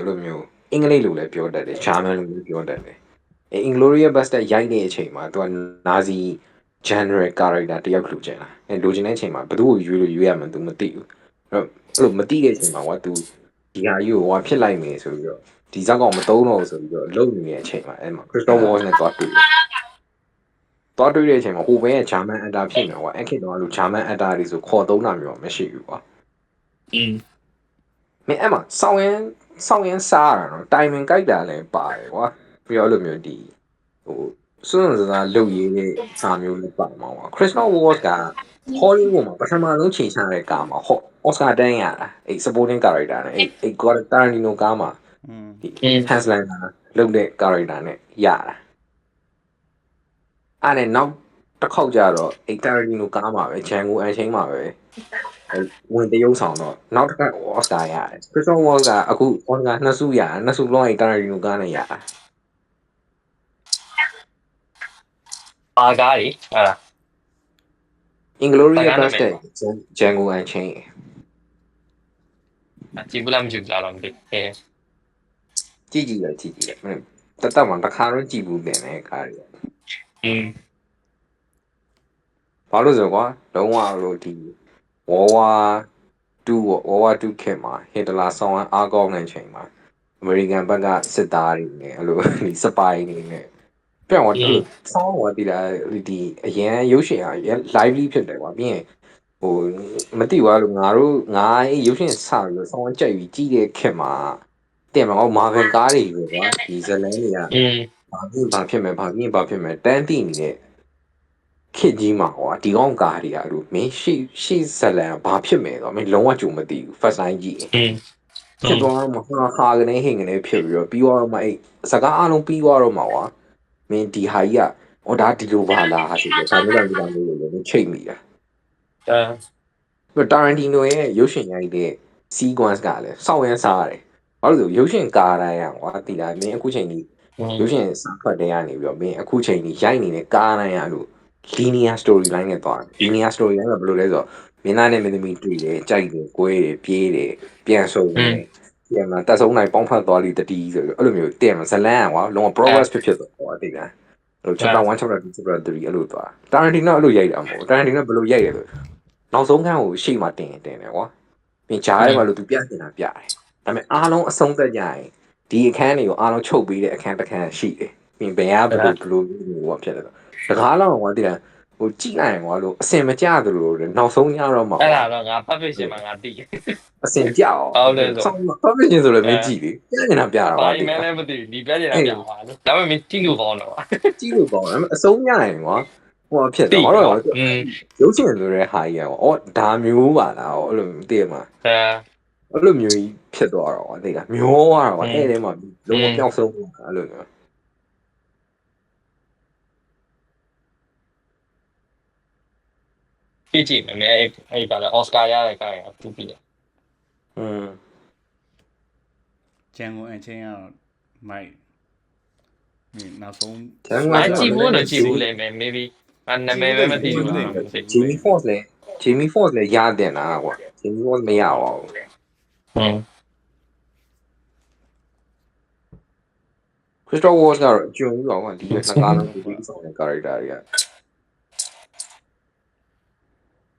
လိုမျိုးအင်္ဂလိပ်လိုလည်းပြောတတ်တယ် German လိုလည်းပြောတတ်တယ်Inglourious Basterds ရိုက်တဲ့အချိန်မှာ तू က Nazi general character တယောက်လူချင်တာလူချင်တဲ့အချိန်မှာဘယ်သူ့ကိုရွေးလို့ရွေးရမှန်း तू မသိဘူးအဲ့လိုမသိတဲ့အချိန်မှာကွာ तू ဒီဟာကြီးကိုဖြစ်လိုက်မယ်ဆိုပြီးတော့ဒီဇက်ကောင်မတုံးတော့ဆိုပြီးတော့လုံနေတဲ့အချိန်မှာအဲ့မှာ Christoph Waltz နဲ့သွားတွေ့တဲ့အချိန်မှာဟိုဘက်က German actor ဖြစ်နေကွာအဲ့ခေတ်တော့အဲ့လို German actor တွေဆိုခေါ်သုံးတာမျိုးမရှိဘူးကွာမင်းအဲ့မှာစောင်းရင်စားရတာနော်တိုင်မင်ကြိုက်တာလည်းပါတယ်ကွာပြီးတော့အဲ့လိုမျိုးဒီဟိုစွန်းစွန်းလုပ်ရည်တဲ့စာမျိုးလေးပါမှာကွာ Christoph Waltz က Hollywood မှာပထမဆုံးချိန်ချတဲ့ကားမှာOscar တန်းရတာအဲ့ supporting character နဲ့အဲ့ Tarantino ကားမှာဒီ Hans Landa လုပ်တဲ့ character နဲ့ရတာအဲ့နဲ့နောက်တစ်ခေါက်ကျတော့အဲ့ Tarantino ကားမှာပဲ Django Unchained မှာပဲဝင်တရုပ်ဆောင်တော့နောက်တစ်ခါ Oscar ရတယ် Christoph Waltz ကအခု Oscar နှစ်စုရတယ်နှစ်စုလုံးအဲ့ Tarantino ကားနဲ့ရတာပါကားကြီးဟာလား Inglourious Basterds Django Unchained ကြည့်ဘူးလားမကြည့်ဘူးလားတော့မသိကြည့်တယ်တတ်မှတစ်ခါတော့ကြည့်ဘူးတင်တဲ့ကားတွေဘာလို့ဆိုကွာလုံးဝလို့ဒီဝဝ2ခေတ်မှာဟစ်တလာဆောင်းအားကောင်းတဲ့အချိန်မှာအမေရိကန်ဘက်ကစစ်သားတွေနဲ့အဲ့လိုဒီစပိုင်တွေနဲ့ပြောင်းတော့ဆောင်းတော့ဒီလားဒီအရန်ရုပ်ရှင်အား lively ဖြစ်တယ်ကွာပြီးရင်ဟိုမသိဘူးလို့ငါအဲ့ရုပ်ရှင်စပြီးတော့ဆောင်းကြိုက်ပြီးကြည့်တဲ့ခေတ်မှာတင်မှာမာဗယ်ကားတွေပဲကွာဒီဇလန်တွေကဘာဖြစ်မယ်တန်းတိနေတဲ့ခေတ်ကြီးမှာကွာဒီကောင်ကားတွေကအဲ့လိုမင်းရှေ့ဇလန်ဘာဖြစ်မယ်ဆိုတော့မင်းလုံးဝကြုံမသိဘူး first time ကြည့်ဖြစ်သွားတော့မှဟာကနေဟင်ကနေဖြစ်ပြီးတော့မှအဲ့စကားအလုံးပြီးသွားတော့မှကွာမင်းဒီဟာကြီးကဒါဒီလိုပါလားဟာဆိုပြီးဒါမျိုးလည်းချိတ်မိတာတာရန်တီနိုရဲ့ရုပ်ရှင်ရိုက်တဲ့ sequence ကလည်းစောက်ရမ်းစားရတယ်ဘာလို့ဆိုရုပ်ရှင်ကားတိုင်းကွာဒီလားမင်းအခုချိန်ကြီးရုပ်ရှင်စထွက်တဲ့ကနေပြီးတော့မင်းအခုချိန်ကြီးရိုက်နေတဲ့ကားတိုင်းလို့ linear storyline နဲ့သွားတယ် linear storyline ကဘယ်လိုလဲဆိုတော့မင်းသားနဲ့မင်းသမီးတွေ့တယ်ကြိုက်တယ်ကိုယ်တယ်ပြေးတယ်ပြန်ဆုံတယ်ပြန်လာတက်ဆုံးနိုင်ပေါင်းဖက်သွားလိတတိဆိုပြီးအဲ့လိုမျိုးတင်မှာဇလန်ကွာလုံးဝ progress ဖြစ်သွားကွာဒီလားဟို chapter 1 chapter 2 chapter 3အဲ့လိုသွားတာရန်တီနိုအဲ့လိုရိုက်တာမဟုတ်တာရန်တီနိုဘယ်လိုရိုက်လဲဆိုနောက်ဆုံးခန်းကိုရှေ့မှာတင်တယ်ကွာပြင်ကြားထဲမှာလို့သူပြနေတာပြတယ်ဒါပေမဲ့အားလုံးအဆုံးသက်ကြရင်ဒီအခန်းတွေကိုအားလုံးချုပ်ပြီးတဲ့အခန်းတစ်ခန်းရှိတယ်ပြင်ဘယ်ကဘယ်လိုဖြစ်လဲတကားလောက်ကွာဒီလားဟိုကြည့်လိုက်ကွာလို့အစင်မကြသလိုနောက်ဆုံးညတော့မှာအဲ့ဒါတော့ငါ publication မှာငါသိအစင်ကြောက်ဟုတ်တယ်ဆို publication ဆိုလည်းမကြည့်လေပြနေတာပြတာပါဒီမဲလည်းမသိဘူးဒီပြနေတာပြပါလို့ဒါပေမဲ့ကြည့်လို့ကောင်းတော့ကြည့်လို့ကောင်းတယ်အဆုံးညရင်ကွာဟိုဖြစ်တယ်ဟောတော့ရုပ်ရှင်ဆိုတဲ့ဟာကြီးကွာဒါမျိုးပါလားအဲ့လိုသိရမှာအဲ့လိုမျိုးကြီးဖြစ်သွားတော့ကွာသိလားမျောသွားတော့ကွာအဲ့ထဲမှာလုံးဝပျောက်ဆုံးအဲ့လိုမျိုး ကြည့်မယ်အဲ့ပါလေအော်စကာရတဲ့ကားရသူပြီးတယ် ကျန်ကုန်အချင်းကတော့မိုက်နောက်ဆုံး အဲ့ကြည့်ဖို့တော့ကြည့်ဘူးလေ maybe နာမည်ပဲမသိဘူး Jamie Foxx လည်း Jamie Foxx လည်းရတဲ့နာကွာ Jamie Foxx မရပါဘူးChristopher Waltz ကတော့အကျွမ်းကြီးပါကွာဒီနှစ်ကားလုံးဒီဆောင်တဲ့ character တွေက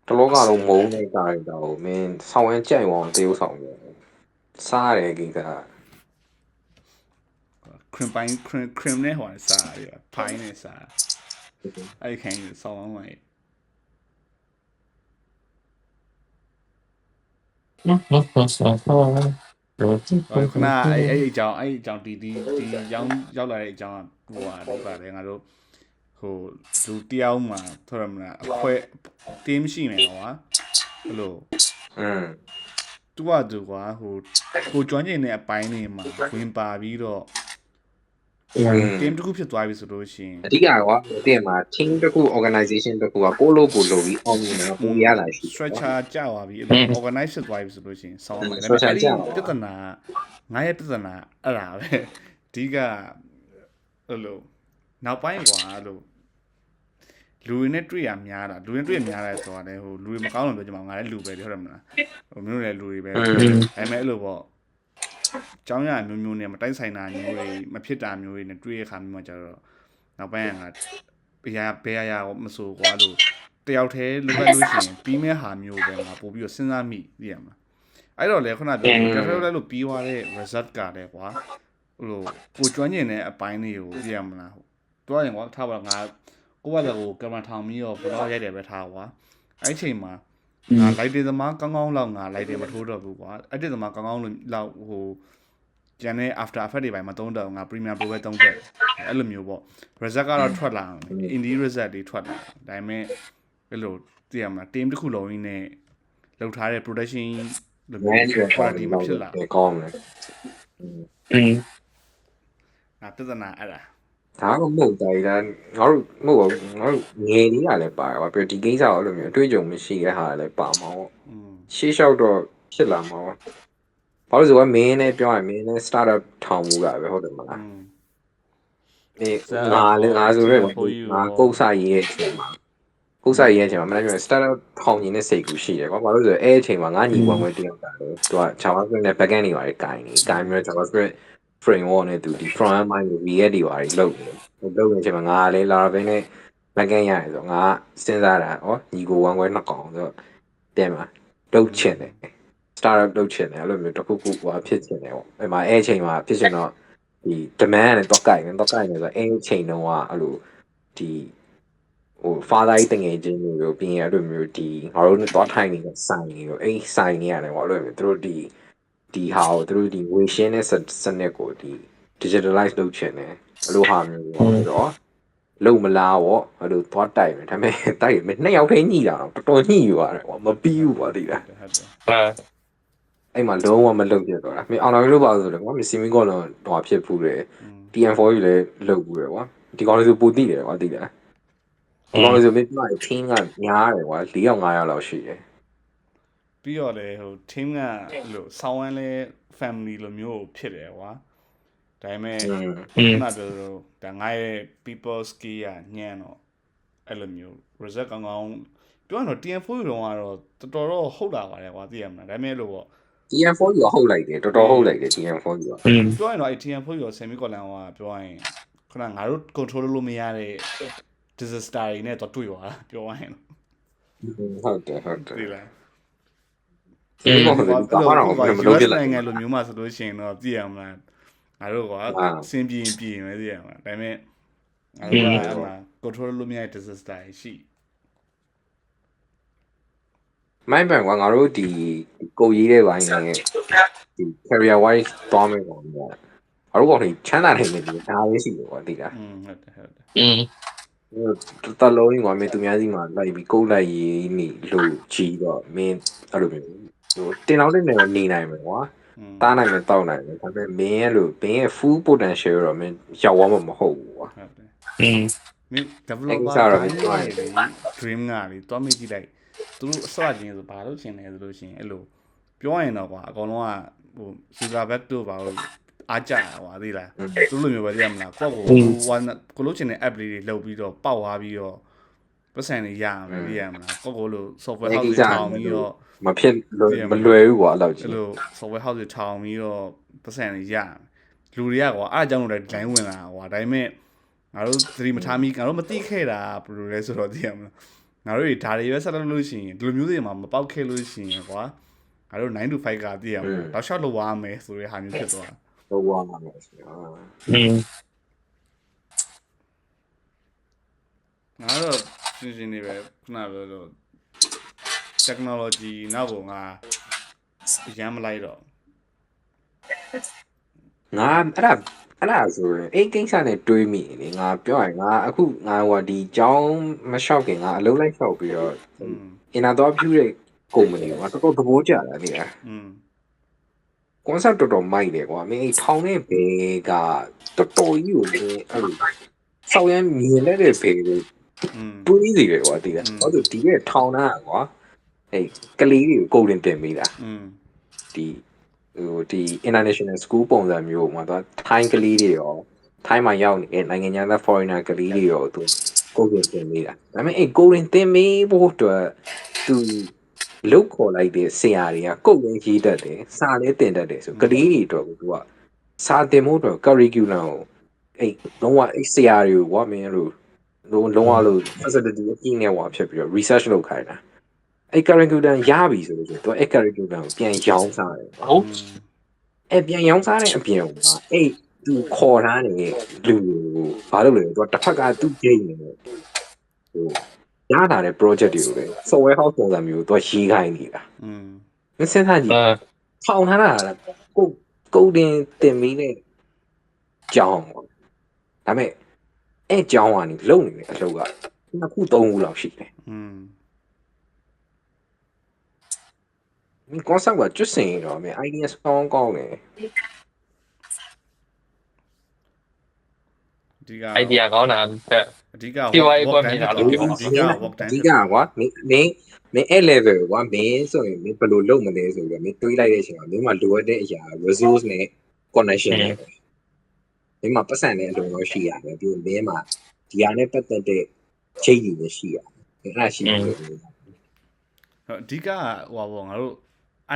တလောကတော့မုန်းတဲ့ character ကိုမင်းဆောင်ရမ်းကြိုက်အောင်တရုပ်ဆောင်တယ်စားတယ်ကိစ္စ cream နဲ့ဟိုစားရဖိုင်းနဲ့စားအဲ့ခိုင်းဆောင်းအောင်မိုက်ခဏအဲ့အကြောင်းဒီရောက်လာတဲ့အကြောင်းဟိုဟာဒီပါတယ်ငါတို့ဟိုလူတယောက်မှာထော်ရမလားအဖွဲတင်းရှိမယ်ကွာအဲ့လိုသူကသူကွာဟိုကိုကျွမ်းကျင်တဲ့အပိုင်းတွေမှာဝင်ပါပြီးတော့team တစ်ခုဖြစ်သွားပြီဆိုလို့ရှိရင်အဓိကကွာတင်မှာ team တစ်ခု organization တစ်ခုကကိုလိုကိုလိုပြီးအောင်မြင်တော့ပုံရလာရှိ structure ကြာသွားပြီအဲ့လို organize ဖြစ်သွားပြီဆိုလို့ရှိရင်ဆောင်းမယ်ဒါပေမဲ့အဲ့ဒီပြဿနာငါရဲ့ပြဿနာအဲ့ဒါပဲအဓိကအဲ့လိုနောက်ပိုင်းကွာအဲ့လိုလူတွေနဲ့တွေ့ရများတာလူတွေတွေ့ရများတယ်ဆိုတာလေဟိုလူတွေမကောင်းလို့ပြောကြမှာငါလည်းလူပဲဟုတ်တယ်မလားဟိုမျိုးလည်းလူတွေပဲဒါပေမဲ့အဲ့လိုပေါ့ကျောင်းရမျိုးမျိုးနဲ့မတိုက်ဆိုင်တာမျိုးတွေမဖြစ်တာမျိုးတွေနဲ့တွေ့ရခါမျိုးမှကျတော့နောက်ပိုင်းကငါဘယ်ရမဆိုကွာလို့တယောက်တည်းလုပ်လိုက်လို့ရှိရင်ပြီးမဲ့ဟာမျိုးပဲငါပို့ပြီးတော့စဉ်းစားမိသိရမလားအဲ့တော့လေခုနပြောတော်တော်လို့ပြီးသွားတဲ့ result ကလည်းကွာဟိုကိုကျွမ်းကျင်တဲ့အပိုင်းတွေကိုသိရမလားတွားရင်ကွာထားပါငါကိုကလည်းဟိုကင်မရာထောင်ပြီးတော့ဘလော့ရိုက်တယ်ပဲထားကွာအဲ့အချိန်မှာငါ light တွေသမားကောင်းကောင်းလောက်ငါ light တွေမထိုးတော့ဘူးကွာအဲ့ဒီသမားကောင်းကောင်းလောက်ဟိုကျန်တဲ့ after effect တွေပိုင်းမသုံးတော့ငါ premium pro ပဲသုံးတယ်အဲ့လိုမျိုးပေါ့ result ကတော့ထွက်လာ indie result တွေထွက်လာဒါပေမဲ့အဲ့လိုသိရမလား team တစ်ခုလုံးနဲ့လောက်ထားတဲ့ production လိုမျိုး quality မဖြစ်လာကောင်းတယ်ပြဿနာအဲ့ဒါဒါကမဟုတ်တယ်ဒါငါတို့မဟုတ်ငါတို့ငယ်လေးကလည်းပါပါပြီးဒီကိစ္စကိုအဲ့လိုမျိုးအတွေ့အကြုံမရှိတဲ့ဟာလည်းပါမှာပေါ့ရှေ့လျှောက်တော့ဖြစ်လာမှာပေါ့ဘာလို့ဆိုတော့မင်းနဲ့ပြောရင်မင်းနဲ့ startup ထောင်မှုတာပဲဟုတ်တယ်မလားငါဆိုရဲငါကုတ်စာရေးရဲ့အချိန်မှာမင်းပြော startup ထောင်နေတဲ့စိတ်ကူရှိတယ်ကွာဘာလို့ဆိုတော့အဲ့အချိန်မှာငါညီဝင်တယောက်တာလေသူက JavaScript နဲ့ backend တွေပါတယ်ကိုင်ပြီးတော့ JavaScript framework နဲ့သူဒီ front end ပိုင်းကို React တွေပါတယ်လုပ်နေချိန်မှာငါလည်း Laravel နဲ့ backend ရတယ်ဆိုတော့ငါစဉ်းစားတာညီကို1ခွဲ2កောင်ဆိုတော့တဲ့မှာတုတ်ချင်တယ် startup လုပ်ချင်တယ်အဲ့လိုမျိုးတစ်ခုခုဟိုဖြစ်ချင်တယ်ပေါ့အဲ့မှာအဲ့အချိန်မှာဖြစ်ချင်တော့ဒီ demand နဲ့တော့ကိုင်နေဆိုတော့အဲ့အချိန်တုန်းကအဲ့လိုဒီဟို father ကြီးတငယ်ချင်းမျိုးပြီးရင်အဲ့လိုမျိုးဒီငါတို့တော့ထိုင်နေတဲ့ဆိုင်မျိုးအဲ့ဆိုင်နေရတယ်ပေါ့အဲ့လိုမျိုးသူတို့ဒီဟာကိုသူတို့ဒီဝေရှင်းတဲ့စနစ်ကိုဒီ digitalize လုပ်ချင်တယ်အဲ့လိုဟာမျိုးပေါ့ဆိုတော့လုံမလားပေါ့အဲ့လိုသွားတိုက်မယ်ဒါပေမဲ့တိုက်မယ်နှစ်ယောက်ထိညှိတာတော့တော်တော်ညှိယူရတယ်ပေါ့မပြီးဘူးပေါ့ဒီလားအဲ့မှာလုံးဝမလုပ်ပြတော့တာမင်းအောင်တော်လို့ပါဆိုတယ်ကွာမင်းစီမီကောတော့ဖြစ်ဖူးတယ် TM4 ကြီးလည်းလုပ်ဖူးတယ်ကွာဒီကောင်လေးဆိုပိုတိတယ်ကွာတိတယ်ဒီကောင်လေးဆိုမင်းပြတဲ့ team ကညားတယ်ကွာ4ယောက်5ယောက်လောက်ရှိတယ်ပြီးတော့လေဟို team ကအဲ့လိုဆောင်းဝမ်းလဲ family လိုမျိုးဖြစ်တယ်ကွာဒါပေမဲ့ခုနပြောဒါငါရဲ့ people skill ကညံ့တော့အဲ့လိုမျိုး result ကောင်းကောင်းပြောရတော့ TM4 တော့တော်တော်ဟုတ်လာပါတယ်ကွာသိရမလားဒါပေမဲ့လို့ပေါ့ TM4 ရောဟုတ်လိုက်တယ်တော်တော်ဟုတ်လိုက်တယ် TM4 ရောပြောရင်တော့အဲ့ TM4 ရော semi colon ကပြောရင်ခုနငါတို့ control လုပ်မရတဲ့ disaster တွေနဲ့တော့တွေ့သွားတာပြောရင်ဟုတ်တယ်ဒီလားနိုင်ငံလိုမျိုးမှဆိုလို့ရှိရင်တော့သိရမလားငါတို့ကစင်ပြင်းမယ်သိရမလားဒါပေမဲ့ငါတို့ကအဲ့မှာ control လုပ်မရတဲ့ disaster ရှိမိုင်းပန်ကငါတို့ဒီကိုရေးတဲ့ဘိုင်းနဲ့ဒီ career wise သွားမယ်ပေါ့ငါတို့ကောင်ချမ်းသာနေတယ်ဒီဒါလေးရှိတယ်ပေါ့သိလားဟုတ်တယ်တလုံးကြီးကမင်းသူများစီမှာလိုက်ပြီးကုတ်လိုက်ရေးနေလို့ကြီးတော့မင်းအဲ့လိုမျိုးဟိုတင်အောင်နေနေနိုင်မယ်ကွာတားနိုင်မယ်တောက်နိုင်မယ်ဒါပေမဲ့မင်းရဲ့လို့ဘင်းရဲ့ full potential တော့မင်းရောက်သွားမှာမဟုတ်ဘူးကွာမင်း developer dream ကလေတွားမိကြည့်လိုက် သူတို့အစချင်းဆိုဘာလို့ရှင်လဲဆိုလို့ရှိရင်အဲ့လိုပြောရင်တော့ကွာအကောင်လုံးကဟိုစူဂါဘက်တို့ဘာလို့အားကြတာကွာသိလားသူလိုမျိုးပဲသိရမလားကိုကိုလို့ရှင်တဲ့ app လေးတွေလှုပ်ပြီးတော့ပေါက်သွားပြီးတော့ပတ်စံတွေရမယ်သိရမလားကိုလို software house တွေထောင်ပြီးတော့ မဖြစ်မလွယ်ဘူးကွာအဲ့လိုကြီး အဲ့လို software house တွေထောင်ပြီးတော့ပတ်စံတွေရလူတွေကကွာအားကြောင့်လို့ဒီတိုင်းဝင်လာကွာဒါပေမဲ့ငါတို့သတိမထားမိငါတို့မသိခဲ့တာဘယ်လိုလဲဆိုတော့သိရမလားငါတို့တွေဒါတွေပဲဆက်လုပ်လို့ရှိရင်ဒီလိုမျိုးတွေမှာမပေါက်ခဲ့လို့ရှိရင်ကွာငါတို့9 to 5ကသိရမလားတော့ short လုပ်သွားမယ်ဆိုတဲ့ဟာမျိုးဖြစ်သွား ဟုတ်ပါမှာဆို嗯ငါတို့ရှင်းရှင်းနေပဲခုနပြောလို့ technology နောက်ကိုငါရမ်းမလိုက်တော့ ငါအဲ့ဒါဆိုရင်အဲ့ကိစ္စနဲ့တွေးမိနေငါပြောရင်ငါအခုငါဟိုဒီကြောင်းမလျှောက်ခင်ငါအလုံးလိုက်လျှောက်ပြီးတော့အင်နာတော့ဖြူတဲ့ကုမ္ပဏီကတော်တော်သဘောကျတာနေလားconcept တော်တော်မိုက်တယ်ကွာမင်းအဲ့ထောင်တဲ့ဘေးကတော်တော်ကြီးကိုလည်းအဲ့လိုဆောက်ရမ်းမြင်တဲ့ဘေးကိုတွေးစီတယ်ကွာဒီကဟုတ်တယ်ဒီရဲ့ထောင်တာကွာအဲ့ကလေးတွေကိုကိုယ်တင်ပေးတာဒီဒီ international school ပုံစံမျိုးမှာတော့ Thai ကလေးတွေရော Thai မှာရောက်နေတဲ့နိုင်ငံခြားသား foreigner ကလေးတွေရောသူကိုယ်တင်ပေးတာဒါပေမဲ့အဲ့ကိုယ်တင်ပေးဖို့အတွက်သူလုတ်ခေါ်လိုက်တဲ့ဆရာတွေကကုတ်ရင်းရေးတတ်တယ်စာလည်းတင်တတ်တယ်ဆိုကလေးတွေအတွက်ကိုသူကစာတင်ဖို့အတွက် curriculum ကိုအဲ့လုံးဝအဲ့ဆရာတွေကိုကွာမင်းတို့လုံးဝလို့ facility အပြည့်နဲ့ဟောဖြစ်ပြီးတော့ research လုပ်ခိုင်းတာအဲ့ curriculum ရပြီဆိုလို့သူအဲ့ curriculum ကိုပြန်ရောင်းစားတယ်ဟုတ်အဲ့ပြန်ရောင်းစားတဲ့အပြင်မှာအဲ့သူခေါ်ထားနေတဲ့လူကိုဘာလို့လဲသူကတစ်ဖက်ကသူ့ဂိမ်းနေတယ်ဟိုရတာတဲ့ project တွေကိုလည်း software house ပုံစံမျိုးသူကရေးခိုင်းနေတာမစင်သားကြီးထောင်ထားတာကိုတင်တင်ပြီးနဲ့ကြောင်းပေါ့ဒါပေမဲ့အဲ့ကြောင်းကနေလုံနေတဲ့အလုပ်ကနှစ်ခုသုံးခုလောက်ရှိတယ်ဒီ concept ကကျွတ်စင်တော့မယ် idea ကောင်းတယ်ဒီက idea ကောင်းတာအဓိက ဒီဝိုင်းကွက်မြင်တာလို့ပြော အဓိက work time အဓိကကွာမင်းအဲ့ level ကွာမင်းဆိုရင်မင်းဘယ်လိုလုပ်မလဲဆိုပြီးတော့မင်းတွေးလိုက်တဲ့အချိန်မှာမင်းမှာလိုအပ်တဲ့အရာ resource နဲ့ connection နဲ့မင်းမှာပတ်စံတဲ့အလုံးတော့ရှိရတယ်ပြီးမင်းမှာဒီဟာနဲ့ပတ်သက်တဲ့ချိန်ကြီးလည်းရှိရတယ်အဲ့ဒါရှိတယ်အဓိကဟိုပါငါတို့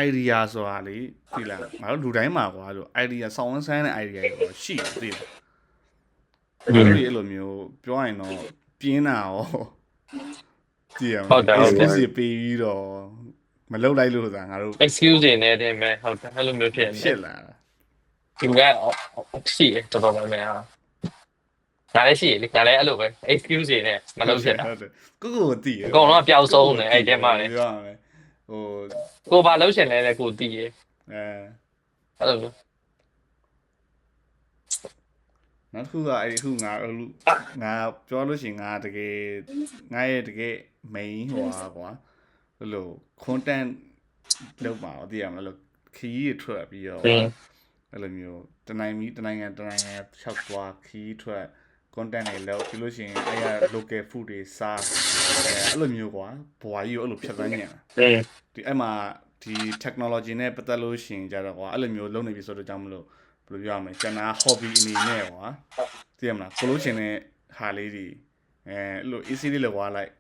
idea ဆိုတာလေသိလားငါတို့လူတိုင်းမှာကွာလို့ idea ဆောင်းဆန်းတဲ့ idea တွေရှိတယ်သိလားအဲ့လိုမျိုးပြောရင်တော့ပြင်းတာရောကြည့်ရအောင် excuse ပေးပြီးတော့မလုပ်လိုက်လို့ဆိုတာငါတို့ excuse တွေနဲ့တင်မဲ့ဟုတ်တယ်အဲ့လိုမျိုးဖြစ်နေဖြစ်လာဒီကရှိတယ်တော်တော်များများငါလည်းရှိလေငါလည်းအဲ့လိုပဲ excuse တွေနဲ့မလုပ်ဖြစ်တာကိုတည်ရအကုန်လုံးကပျောက်ဆုံးနေအဲ့တဲမှာလေပြောရမယ်ဟိုကိုဘာလုပ်ရှင်လဲကိုတည်ရအဲ့လိုနောက်တစ်ခုကအဲ့ခုငါပြောလို့ရှိရင်ငါတကယ်ငါရဲ့တကယ် main ဟိုပါကွာအဲ့လို content လုပ်ပါတော့သိရမလားလို့ခီးထွက်ပြီးတော့အဲ့လိုမျိုးတနိုင်ငံလျှောက်သွားခီးထွက် content တွေလောက်ပြီးလို့ရှိရင်အဲ့ရ local food တွေစားအဲ့လိုမျိုးကွာဘွာကြီးကိုအဲ့လိုဖြတ်သန်းနေတာဒီအဲ့မှာဒီ technology နဲ့ပတ်သက်လို့ရှိရင်ကြတော့ကွာအဲ့လိုမျိုးလုပ်နေပြီဆိုတော့ကြောင့်မလို့ဘယ်လိုပြောရမလဲကျွန်တော် hobby အနေနဲ့ကွာသိရမလားကိုလို့ရှင်တဲ့ဟာလေးတွေအဲ့လို easy လေးလောက်သွားလိုက်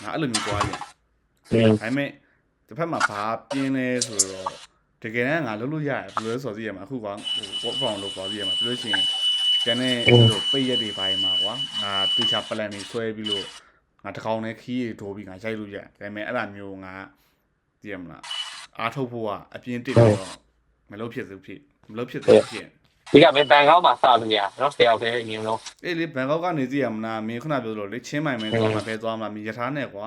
ငါအဲ့လိုမျိုးသွားရင်ဒါပေမဲ့တစ်ဖက်မှာဘာပြင်းလဲဆိုတော့တကယ်တမ်းငါလုပ်လို့ရတယ်ဘယ်လိုလဲဆိုတော့သိရမှာအခုကဟို work from လုပ်သွားသိရမှာပြီးလို့ရှိရင်ကျန်တဲ့လိုပိတ်ရက်တွေပိုင်းမှာကွာငါတေချာ plan တွေဆွဲပြီးလို့ငါတကောင်နဲ့ခီးရီထိုးပြီးငါရိုက်လို့ရတယ်ဒါပေမဲ့အဲ့ဒါမျိုးငါသိရမလားအားထုတ်ဖို့ကအပြင်းတစ်ပြီးတော့မလုပ်ဖြစ်ဘူးဖြစ်မလုပ်ဖြစ်သေးဖြစ်ဒီကမင်းဘန်ကောက်မှာစလို့ရနော်ဆရာကလည်းအရင်ဆုံးအေးလေဘန်ကောက်ကနေသိရမလားမင်းခုနပြောလို့လေချင်းမိုင်မဲသွားမှာပဲသွားမှာမင်းရထားနဲ့ကွာ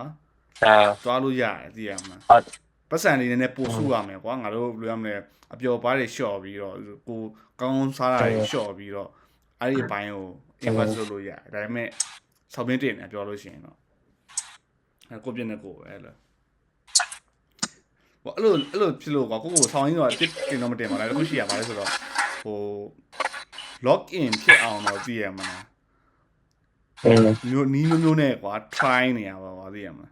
သွားလို့ရတယ်သိရမလားဟုတ်ပတ်စံလေးနည်းနည်းပို့စုရမယ်ကွာငါတို့ဘယ်လိုရမလဲအပျော်ပါးတွေလျှော့ပြီးတော့ကိုကောင်းစားတာတွေလျှော့ပြီးတော့အဲ့ဒီဘိုင်းကို invest လုပ်လို့ရတယ်ဒါပေမဲ့ဆောက်ပြင်းတင်တယ်ပြောလို့ရှိရင်တော့ကိုပြင်းနေကိုအဲ့လိုအဲ့လိုဖြစ်လို့ကွာကိုဆောင်းရင်းတော့တစ်တင်တော့မတင်ပါလားတခုရှိရပါလဲဆိုတော့ဟို log in ဖြစ်အောင်တော့သိရမလားမျိုးနဲ့ကွာ try နေရပါကွာသိရမလား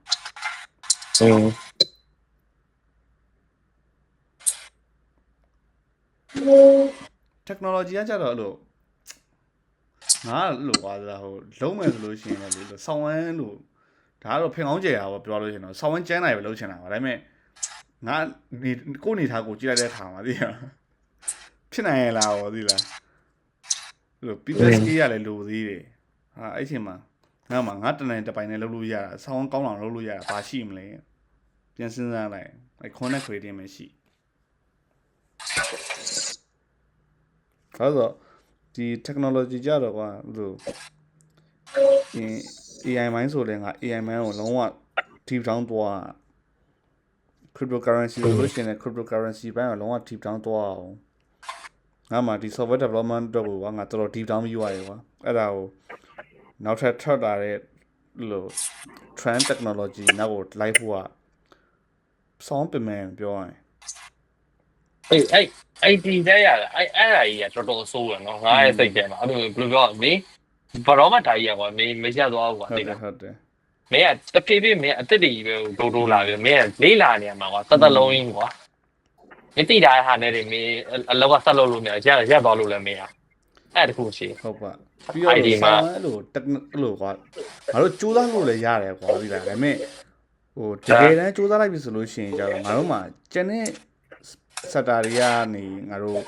technology ကကြတော့အဲ့လိုငါအဲ့လိုပါလားဟိုလုံးမယ်ဆိုလို့ရှိရင်လည်းလေဆောင်းဝမ်းလို့ဒါကတော့ဖင်ကောင်းကြရပါပြောလို့ရှိရင်တော့ဆောင်းဝမ်းကျန်းနိုင်ပဲလုပ်ချင်တာပါဒါပေမဲ့ငါကိုနေထားကိုကြည့်လိုက်တဲ့အခါမှာသိရဖြစ်နိုင်ရလားဟောသိလားအဲ့လို PPSK ရလည်းလိုသေးတယ်ဟာအဲ့ချိန်မှာငါတနိုင်တပိုင်နဲ့လုပ်လို့ရတာဆောင်းကောင်းအောင်လုပ်လို့ရတာဘာရှိမလဲပြန်စဉ်းစားလိုက်အဲ့ connect creating မရှိဆိုတော့ဒီ technology ကြတော့ကွာဟိုAI မိုင်းဆိုလည်းငါ AI မိုင်းကိုလုံးဝ deep down သွား cryptocurrency လို့ရှိရင် cryptocurrency ဘိုင်းကိုလုံးဝ deep down သွားအောင်ငါမှဒီ software development တော့ကွာငါတော်တော် deep down ပြီးသွားရေကွာအဲ့ဒါကိုနောက်ထပ်ထွက်လာတဲ့လို့ trend technology နောက်ကို live ဖို့ကစောင်းပင်မယ်ပြောရရင်အဲ့ဒီတဲ့ရအဲ့အရာကြီးကတော်တော်ဆိုးရနော်ငါရဲ့စိတ်ထဲမှာအဲ့လိုဘယ်လိုပြောမလဲဘာတော့မှဒါကြီးကွာမရက်သွားဘူးကွာဟုတ်တယ်မင်းကတဖြည်းဖြည်းမင်းအသက်တွေပဲတိုးလာပြီမင်းကလေးလာနေမှာကွာတသက်လုံးကြီးကွာမင်းတိတာဟာနဲ့မင်းအလောက်ကဆက်လုပ်လို့မရရက်သွားလို့လည်းမရအဲ့တခုရှိဟုတ်ပါပြီးတော့ဆောင်းအဲ့လိုကွာငါတို့ကြိုးစားလို့လည်းရတယ်ကွာဒီလားဒါပေမဲ့ဟိုတကယ်တမ်းကြိုးစားလိုက်ပြီဆိုလို့ရှိရင်ကြတော့ငါတို့မှကျန်တဲ့စက်တာတွေကနေငါတို့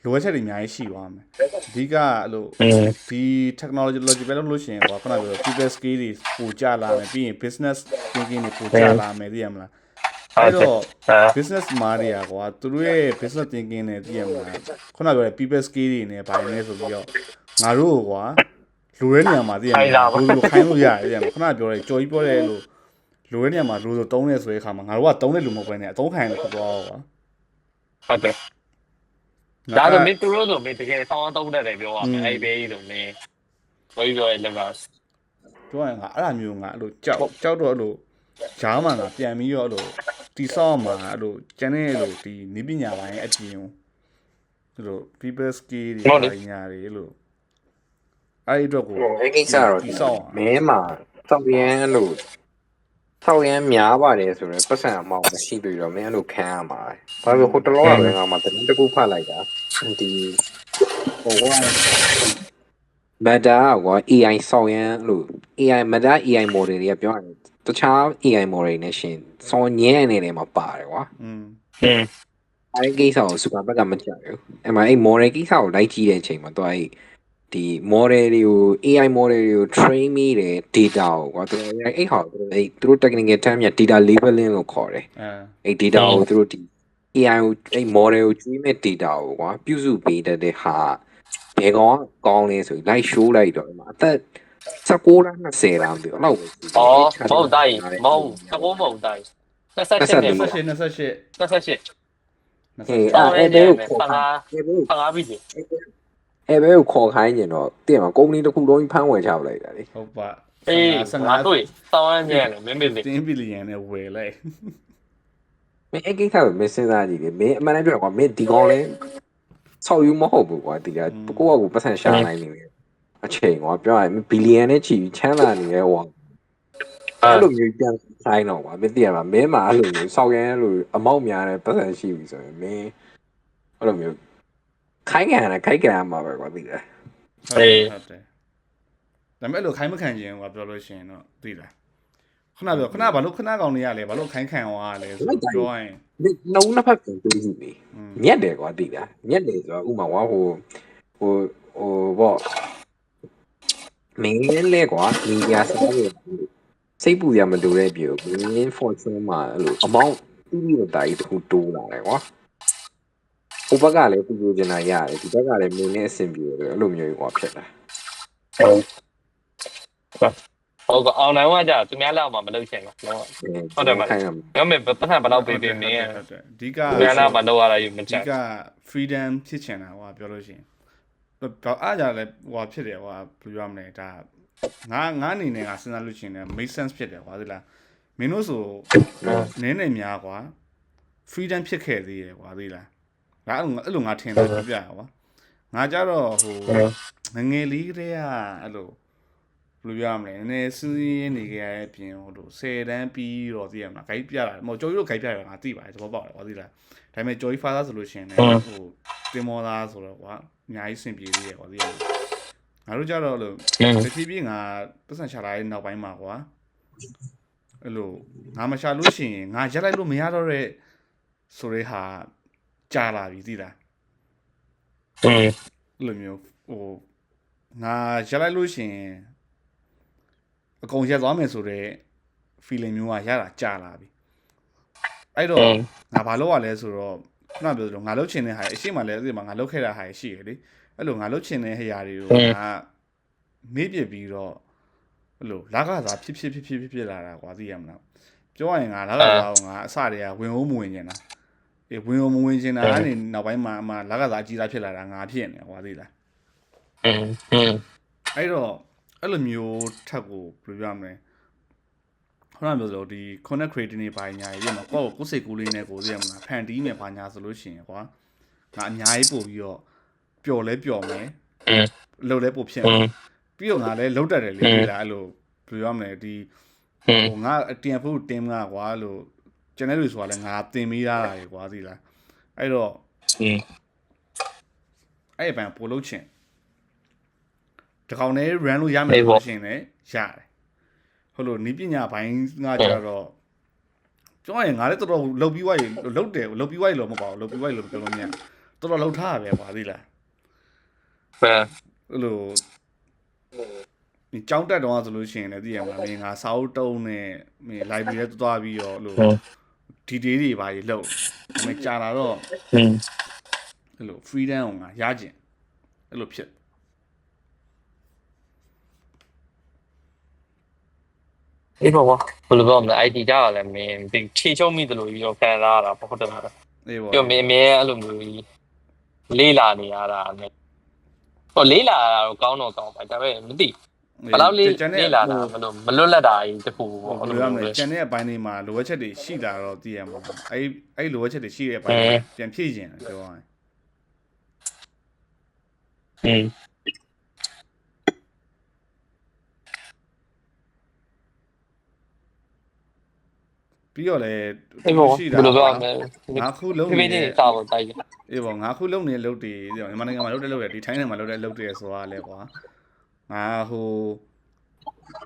လိုအပ်ချက်တွေအများကြီးရှိသွားမယ်အဓိကအဲ့လိုဒီ technology ပဲလုပ်လို့ရှိရင်ကွာခုနကပြော people skill တွေပိုကျလာမယ်ပြီးရင် business thinking တွေပိုကျလာမယ်သိရမလားအဲ့တော့ business မားတွေကကွာသူတို့ရဲ့ business thinking တွေသိရမလားခုနကပြောတဲ့ people skill တွေနဲ့ဘာလဲဆိုပြီးတော့ငါတို့ကွာလိုတဲ့နေရာမှာသိရမလားလိုခိုင်းလို့ရတယ်သိရမလားခုနကပြောတဲ့ကြော်ကြီးပြောတဲ့လိုတဲ့နေရာမှာလိုဆိုတုံးနေဆိုတဲ့အခါမှာငါတို့ကတုံးတဲ့လူမဟုတ်ဘဲနဲ့အသုံးခံရလို့ပြောကွာဟုတ်တယ်ဒါဆိုမင်းတို့ဆိုမင်းတကယ်ဆောင်းတုံးတယ်ပြောရမယ်အဲ့ဘေးလို့မင်းပြောရလည်းပါပြောရင်ငါအဲ့လိုမျိုးငါအဲ့လိုကြောက်တော့အဲ့လိုဂျားမှငါပြန်ပြီးတော့အဲ့လိုတီဆောက်မှာအဲ့လိုကျန်တဲ့အဲ့လိုဒီနိပညာပိုင်းအပြင်အဲ့လို people skill တွေညာတွေအဲ့လိုအဲ့အတွက်ကိုအဲ့ကိစ္စတော့မင်းမှာစောက်ရန်လို့ဆောက်ရမ်းများပါတယ်ဆိုတော့ပတ်စံအမောက်မရှိပြီတော့မင်းအဲ့လိုခံရမှာ။ဘာလို့ဟိုတလောကပဲငါမှတင်းတကူဖတ်လိုက်တာဒီဟိုကမဒါကွာ AI ဆောက်ရမ်းလို့ AI မဒါ AI model တွေကပြောရတယ်တခြား AI model နဲ့ရှင်စောညံ့နေတယ်မှာပါတယ်ကွာအဲ့ကိစ္စကိုစူပါဘက်ကမကြောက်ဘူးအဲ့မှာအဲ့ model ကိစ္စကိုလိုက်ကြည့်တဲ့အချိန်မှာတော့အဲ့ဒီ model တွေကို AI model တွေကို train မိတဲ့ data ကိုကွာသူအဲ့ဟာသူတို့ technical term က data labeling လို့ခေါ်တယ်အဲ့ data ကိုသူတို့ဒီ AI ကိုအဲ့ model ကိုကျွေးမဲ့ data ကိုကွာပြုစုပေးတဲ့ဟာဘယ်ကောင်ကောင်းလဲဆိုပြီး live show လိုက်တော့အသက်19လား20လားမသိဘူးအဲ့လောက်ပဲမဟုတ်တိုင်းမဟုတ်19မဟုတ်တိုင်း28နဲ့28အဲ့ဒါကိုခေါ်ဖာပြီအဲ့ဘဲကိုခေါ်ခိုင်းကျင်တော့တင့်မှာကုမ္ပဏီတစ်ခုလုံးဖမ်းဝယ်ချပလိုက်တာလေဟုတ်ပါအေးငါတွေ့တောင်းရမြဲလေမင်း10 billion နဲ့ဝယ်လိုက်မင်းအဲ့ကိစ္စကိုမစဉ်းစားကြည့်လေမင်းအမှန်တမ်းပြောတာကွာမင်းဒီကောင်လဲဆောက်ယူမဟုတ်ဘူးကွာဒီကကိုယ့်အကူပတ်စံရှာနိုင်နေတယ်အချိန်ကွာပြောရရင်ဘီလီယံနဲ့ချီချမ်းသာနေတဲ့ဟိုအဲ့လိုမျိုးပြန်ဆိုင်တော့ကွာမင်းသိရမှာမင်းမှာအဲ့လိုမျိုးဆောက်ရမ်းအဲ့လိုအမောက်များတဲ့ပတ်စံရှိပြီဆိုရင်မင်းအဲ့လိုမျိုးခိုင်းကြမှာပဲကွာသိတယ်ဟုတ်တယ်ဒါပေမဲ့လို့ခိုင်းမခံခြင်းကွာပြောလို့ရှိရင်တော့သိလားခဏဘာလို့ခဏကောင်နေရလဲဘာလို့ခိုင်းခံသွားရလဲဆိုတော့ပြောရင်နှုံးနှစ်ဖက်ပြန်တွေးကြည့်ပြီမြက်တယ်ကွာသိလားမြက်တယ်ဆိုတော့ဥမာကွာဟိုဘောမင်းလဲကွာဒီရစိတ်ပူရမတူတဲ့ပြေကိုမင်း fortune မှာအဲ့လိုအမောင်းပြီးတော့တာကြီးတစ်ခုတိုးလာတယ်ကွာဟိုဘက်ကလည်းပူချင်တာရတယ်ဒီဘက်ကလည်းမင်းနဲ့အဆင်ပြေတယ်အဲ့လိုမျိုးကွာဖြစ်တာဟုတ်ကအောင်နိုင်ကကြာသူများလောက်မှမလုပ်ချင်ဘူးဟုတ်တယ်မလားငါမေပတ်စံဘယ်တော့ပေးပေးမင်းဟုတ်တယ်အဓိကသူများလောက်မှလုပ်ရတာယူမချင်အဓိက freedom ဖြစ်ချင်တာဟိုပြောလို့ရှိရင်အားကြလည်းဟိုဖြစ်တယ်ဟိုဘယ်လိုပြောမလဲဒါငါအနေနဲ့ကစဉ်းစားလို့ရှိရင် make sense ဖြစ်တယ်ကွာဒီလားမင်းတို့ဆိုနည်းနည်းများကွာ freedom ဖြစ်ခဲ့သေးတယ်ကွာဒီလားငါအဲ့လိုငါထင်တယ်ပြပြကွာငါကြတော့ဟိုငငယ်လေးကတည်းကအဲ့လို ဘယ်လိုပြောရမလဲနည်းနည်းစဉ်းရင်းနေကြရတဲ့အပြင်ဟိုတို့10တန်းပြီးတော့သိရမလားဂိုက်ပြတာမဟုတ်ကျော်ကြီးတို့ဂိုက်ပြတာငါသိပါတယ်သဘောပေါက်တယ်ကွာသိလားဒါပေမဲ့ကျော်ကြီး father ဆိုလို့ရှိရင်လည်းဟိုတင်မောသားဆိုတော့ကွာအများကြီးစင်ပြေသေးရကွာသိရမလားငါတို့ကြတော့လို့တဖြည်းဖြည်းငါပတ်စံရှာလာတဲ့နောက်ပိုင်းမှာကွာအဲ့လိုငါမရှာလို့ရှိရင်ငါရက်လိုက်လို့မရတော့တဲ့ဆိုရဲဟာကြာလာပြီသိလားအဲ့လိုမျိုးဟိုငါရက်လိုက်လို့ရှိရင်အကုန်ရက်သွားမယ်ဆိုတော့ feeling မျိုးကရတာကြာလာပြီအဲ့တော့ငါဘာလုပ်ရလဲဆိုတော့ခုနပြောသလိုငါလုပ်ချင်တဲ့ဟာအရှိမလဲဒီမှာငါလုပ်ခဲ့တာဟာရှိရလေအဲ့လိုငါလုပ်ချင်တဲ့ဟာတွေကိုငါမေ့ပြပြီးတော့အဲ့လိုလကစားဖြစ်လာတာကွာသိရမလားပြောရရင်ငါလကစားကိုငါအစတည်းကဝင်အောင်မဝင်နေတာဝင်အောင်မဝင်နေတာကနေနောက်ပိုင်းမှာလကစားအကြီးစားဖြစ်လာတာငါဖြစ်နေကွာသိလားအဲ့တော့အဲ့လိုမျိုးထပ်ကိုဘယ်လိုပြောမလဲခုနကပြောသလိုဒီ connect creating တွေပါညာရေးမှာကိုစိတ်ကူးလေးနဲ့ကိုသိရမလားဖန်တီးမယ်ပါညာဆိုလို့ရှိရင်ကွာငါအများကြီးပို့ပြီးတော့ပျော်လဲပျော်မယ်လှုပ်လဲပို့ဖြစ်မယ်ပြီးတော့ငါလဲလှုပ်တတ်တယ်လေဒီလားအဲ့လိုဘယ်လိုပြောမလဲဒီဟိုငါအတင်ဖို့တင်ကကွာလို့ channel တွေဆိုတာလဲငါတင်မိရတာလေကွာသိလားအဲ့တော့အဲ့ဘန်ပို့လို့ချင်းတကောင်နဲ့ run လို့ရမယ်ဆိုရှင်လည်းရတယ်ဟုတ်လို့နီးပညာဘိုင်းငါကြတော့ကျွန်တော်ရင်ငါလည်းတော်တော်လှုပ်ပြီးွားရေလှုပ်တယ်လှုပ်ပြီးွားရေလို့မပေါ့လှုပ်ပြီးွားရေလို့ပြောလို့မရတော်တော်လှုပ်ထားရပဲပါသိလားအဲ့လိုဒီကြောင်းတက်တော့ဆိုလို့ရှိရင်လည်းသိရမှာမင်းငါစာအုပ်တုံးနဲ့မင်း library ထဲသွားပြီးတော့အဲ့လို detail တွေပါရေလှုပ်ဒါပေမဲ့ကြာလာတော့အဲ့လို freedom ကိုငါရကျင်အဲ့လိုဖြစ်အေးပေါ့ဘယ်လိုပြောမလဲ IT ကြတာလည်းမင်းဒီခြေချုံမိတယ်လို့ပြီးတော့ခံစားရတာပေါ့ဟုတ်တယ်မလားအေးပေါ့ပြောမင်းအမြဲအဲ့လိုမျိုးလေးလာနေရတာနဲ့ဟိုလေးလာတာတော့ကောင်းတော့ကောင်းပါဒါပေမဲ့မသိဘယ်လောက်လေးလာတာမလွတ်လပ်တာကြီးတခုပေါ့ဘယ်လိုပြောမလဲကျန်တဲ့အပိုင်းတွေမှာလိုအပ်ချက်တွေရှိတာတော့သိရမှာအဲ့လိုအပ်ချက်တွေရှိတဲ့အပိုင်းပြန်ဖြည့်ကျင်တယ်ပြောရရင်ပြီးတော့လေရှိတာဘယ်လိုပြောမလဲငါခုလုံးနေစာပေါ်တိုက်အေးပေါ့ငါခုလုံးနေတဲ့လုပ်တွေမြန်မာနိုင်ငံမှာလုပ်တဲ့လုပ်တွေဒီထိုင်းနိုင်ငံမှာလုပ်တဲ့လုပ်တွေဆိုတာလေကွာငါဟို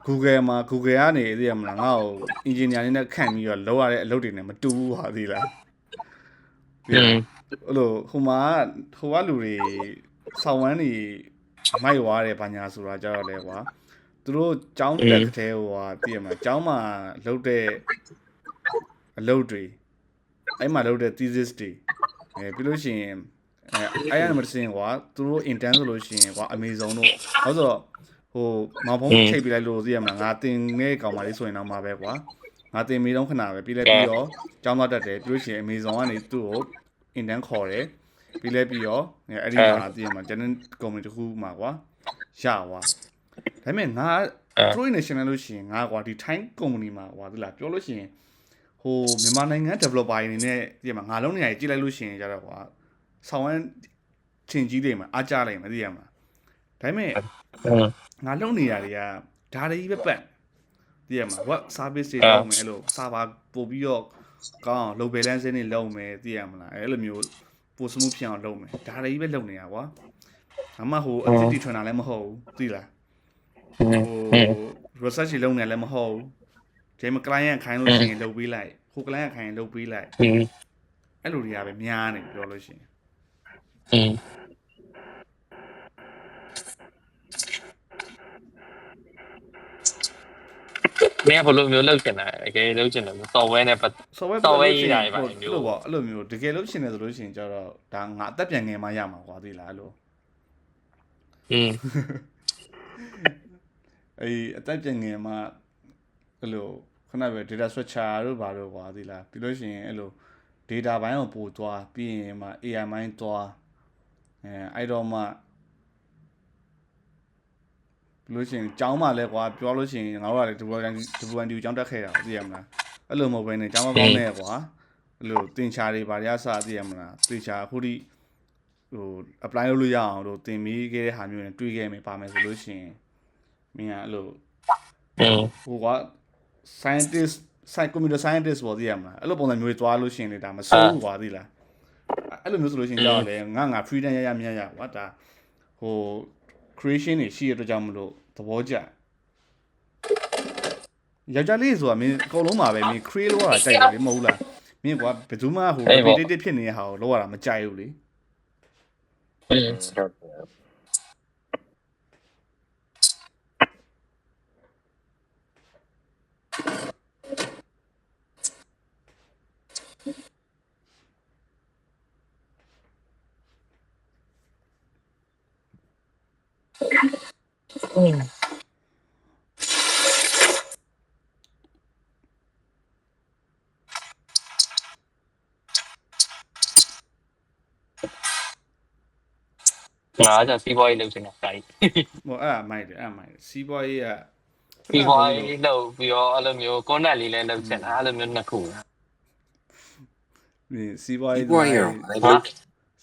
Google မှာ Google ကနေသိရမလားငါ့ကို engineer နေနဲ့ခန့်ပြီးတော့လုပ်ရတဲ့အလုပ်တွေနဲ့မတူဘူးပါသေးလားအဲ့လိုဟိုကလူတွေဆောင်းဝမ်းတွေမိုက်ွားတယ်ဘာညာဆိုတာကြတော့လေကွာသူတို့ကျောင်းတက်တဲ့ဟိုဟာသိရမလားကျောင်းမှာလုပ်တဲ့အလုပ်တွေအဲ့မှာလုပ်တဲ့ thesis တွေပြီးလို့ရှိရင်အဲ့ရမှာစင်ကွာသူတို့ intern ဆိုလို့ရှိရင်ကွာ Amazon တို့ဟုတ်ဆိုတော့ဟိုမောင်ဖုံးချိန်ပြလိုက်လို့သိရမလားငါတင်တဲ့ကောင်မလေးဆိုရင်တော့မှာပဲကွာငါတင်မိတော့ခဏပဲပြီးလဲပြီးတော့ကျောင်းသားတက်တယ်ပြီးလို့ရှိရင် Amazon ကနေသူ့ကို intern ခေါ်တယ်ပြီးလဲပြီးတော့အဲ့ဒီမှာသိရမလား general company တခုမှာကွာရွားဒါပေမဲ့ငါ True National လို့ရှိရင်ငါကွာဒီ Thai company မှာကွာသိလားပြောလို့ရှိရင်ဟိုမြန်မာနိုင်ငံ developer တွေနဲ့သိရမှာငါလုံးနေရကြည့်လိုက်လို့ရှိရင်ကြတော့ကွာဆောင်းဝမ်းချင်းကြီးတွေမှာအားကြလိုက်မှာသိရမှာဒါပေမဲ့ငါလုံးနေရတွေကဒါတွေကြီးပဲပတ်သိရမှာ web service တွေလုပ်မယ်အဲ့လို server ပို့ပြီးတော့ကောင်းအောင် load balance တွေလုပ်မယ်သိရမလားအဲ့လိုမျိုးပို့ smooth ဖြစ်အောင်လုပ်မယ်ဒါတွေကြီးပဲလုပ်နေတာကွာအမှဟို activity trainer လည်းမဟုတ်ဘူးသိလားဟို research တွေလုပ်နေလည်းမဟုတ်ဘူးဒီမှာ client ခိုင်းလို့ရှိရင်လုပ်ပေးလိုက်ဟို client ခိုင်းရင်လုပ်ပေးလိုက်အဲ့လိုတွေကပဲများနေပြောလို့ရှိရင်မင်းကဘယ်လိုမျိုးလုပ်ချင်တာလဲတကယ်လုပ်ချင်တယ် software နဲ့ software ရေးတာပဲမျိုးလို့ပေါ့အဲ့လိုမျိုးတကယ်လုပ်ချင်တယ်ဆိုလို့ရှိရင်ကျတော့ဒါငါအသက်ပြန်ငယ်မှရမှာကွာသိလားအဲ့လိုအဲ့အသက်ပြန်ငယ်မှအဲ့လိုခဏပဲ data structure တို့ဘာလို့ကွာသိလားပြီးလို့ရှိရင်အဲ့လို data ဘိုင်းကိုပို့သွားပြီးရင်မှ AI ဘိုင်းသွားအဲ့တော့မှလို့ရှိရင်ကျောင်းမှာလဲကွာပြောလို့ရှိရင်ငါတို့ကလည်းW1D ကျောင်းတက်ခဲ့တာသိရမလားအဲ့လိုမဟုတ်ဘဲနဲ့ကျောင်းမကောင်းနဲ့ကွာအဲ့လိုသင်ချာတွေဗာရစသိရမလားသင်ချာအခုထိဟို apply လုပ်လို့ရအောင်လို့သင်မိခဲ့တဲ့ဟာမျိုးနဲ့တွေ့ခဲ့မယ်ပါမယ်ဆိုလို့ရှိရင်မင်းကအဲ့လို ဟိုက scientist computer scientist ပေါ့သိရမလားအဲ့လိုပုံစံမျိုးတွေသွားလို့ရှိရင်လေဒါမစိုးဘူးကွာသိလားအဲ့လိုမျိုးဆိုလို့ရှိရင်ကြောက်လေငါ freedom ရမြတ်ကွာဒါဟို creation တွေရှိရတဲ့ကြောင့်မလို့သဘောကျယောက်ျားလေးဆိုတာမင်းအကုန်လုံးပါပဲမင်း create လုပ်ရတာကြိုက်တယ်လေမဟုတ်လားမင်းကွာဘယ်သူမှဟို repetitive ဖြစ်နေတဲ့ဟာကိုလုပ်ရတာမကြိုက်ဘူးလေ ငါကြောင့်စီးပွားရေးလုပ်ချင်တာတိုင်း ဟိုအဲ့ဒါမိုက်တယ်စီးပွားရေးက စီးပွားရေးလုပ်ပြီးတော့အဲ့လိုမျိုး content လေးလည်းလုပ်ချင်တာအဲ့လိုမျိုးနှစ်ခု ဒီစီးပွားရေး ဒီပွားရော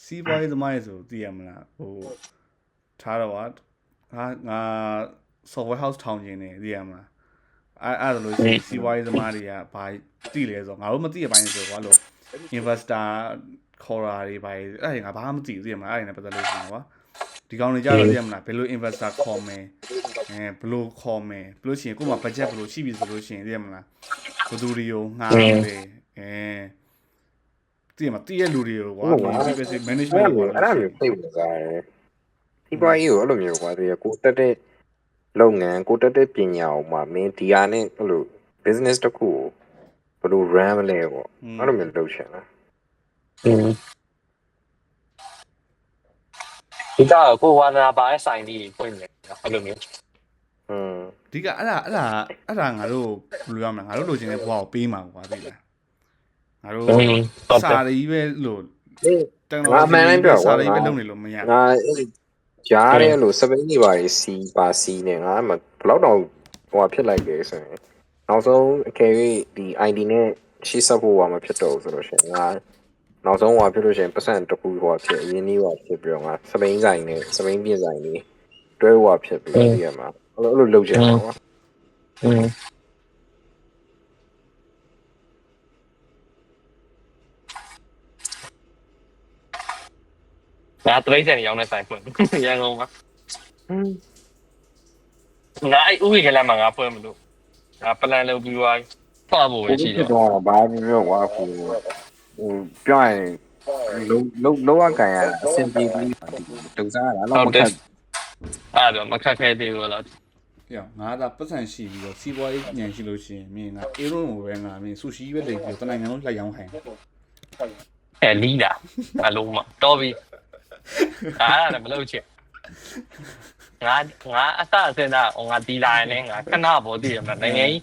စီးပွားရေးသမားရေဆိုသိရမလားဟိုထားတော့ငါ software house ထောင်ခြင်းနေသိရမလားအဲ့ဒါလို့ရှိရင်စီးပွားရေးသမားတွေကဘာသိလဲဆိုတော့ငါတို့မသိရပိုင်းဆိုတော့လို့ investor ခေါ်တာတွေဘာအဲ့ငါဘာမှမသိဘူးသိရမလားအဲ့ဒါနဲ့ပတ်သက်လို့ရှိရင်ကွာဒီကောင်တွေကြတော့သိရမလားဘယ်လို investor ခေါ်မယ်ဘယ်လိုခေါ်မယ်ဘယ်လိုရှိရင်ကို့မှာ budget ဘယ်လိုရှိပြီဆိုလို့ရှိရင်သိရမလားဘယ်သူတွေကိုငှားတယ်သိရမလားတည့်ရလူတွေကိုကွာ basic management ကိုအဲ့ဒါမျိုးသိဝင်စားတယ်ဒီပွားကြီးကိုအဲ့လိုမျိုးကွာဒီကိုတက်တဲ့လုပ်ငန်းကိုတက်တဲ့ပညာအောင်မှာမင်းဒီဟာနဲ့အဲ့လို business တစ်ခုကိုဘယ်လို run မလဲပေါ့အဲ့လိုမျိုးလုပ်ချင်တာဒီတော့ကိုဝါနာပါတဲ့ဆိုင်ကြီးဖွင့်နေအဲ့လိုမျိုးဒီကအဲ့ဒါငါတို့ဘယ်လိုရမလဲငါတို့လိုချင်တဲ့ဘဝကိုပေးမှာကွာသိလားငါတို့စာရီပဲလို့တန်တော်စာရီပဲလုပ်နေလို့မရငါကြားရဲလို့စပိန်ကြီးပါစီပါစီနဲ့ငါမှဘယ်တော့တော့ဟိုဖြစ်လိုက်တယ်ဆိုရင်နောက်ဆုံးအကယ်၍ဒီ ID နဲ့ရှေ့ဆက်ဖို့မဖြစ်တော့ဘူးဆိုလို့ရှိရင်ငါနောက်ဆုံးဟိုဖြစ်လို့ရှိရင်ပတ်စံတစ်ခုဟိုဖြစ်အရင်နေ့ဟိုဖြစ်ပြီးတော့ငါစပိန်ဆိုင်နဲ့စပိန်ပြင်ဆိုင်လေးတွဲဟိုဖြစ်ပြီးတော့ဒီမှာအဲ့လိုလုပ်ချင်တာကွာငါတရိတ်ဆန်ရောင်းတဲ့ဆိုင်ဖွင့်ရန်ကုန်မှာငါဥပဒေကလည်းငါဖွင့်မလို့ငါပလန်လုပ်ပြီးသွားဖတ်ဖို့ပဲရှိတယ်တော့ဘာမျိုးကွာဟိုပြောရင်လုံးဝကန်ရအဆင်ပြေပြီးတုံးစားရတာတော့မခက်အဲ့တော့မခက်ခဲသေးဘူးလားရောငါသာပတ်စံရှိပြီးတော့စီးပွားရေးညံရှိလို့ရှိရင်မင်းငါအေးရွန်ကိုပဲငါမင်းဆူရှီပဲလိမ့်ပြီးတနိုင်ငံလုံးလိုက်ရောင်းခိုင်းလီးတာအလုံးမတော်ပြီအဲ့ဒါလည်းမလုပ်ချင်ငါအစအစင်းသားငါတီလာရင်ငါခဏပေါ်တည်ရမှာနိုင်ငံကြီး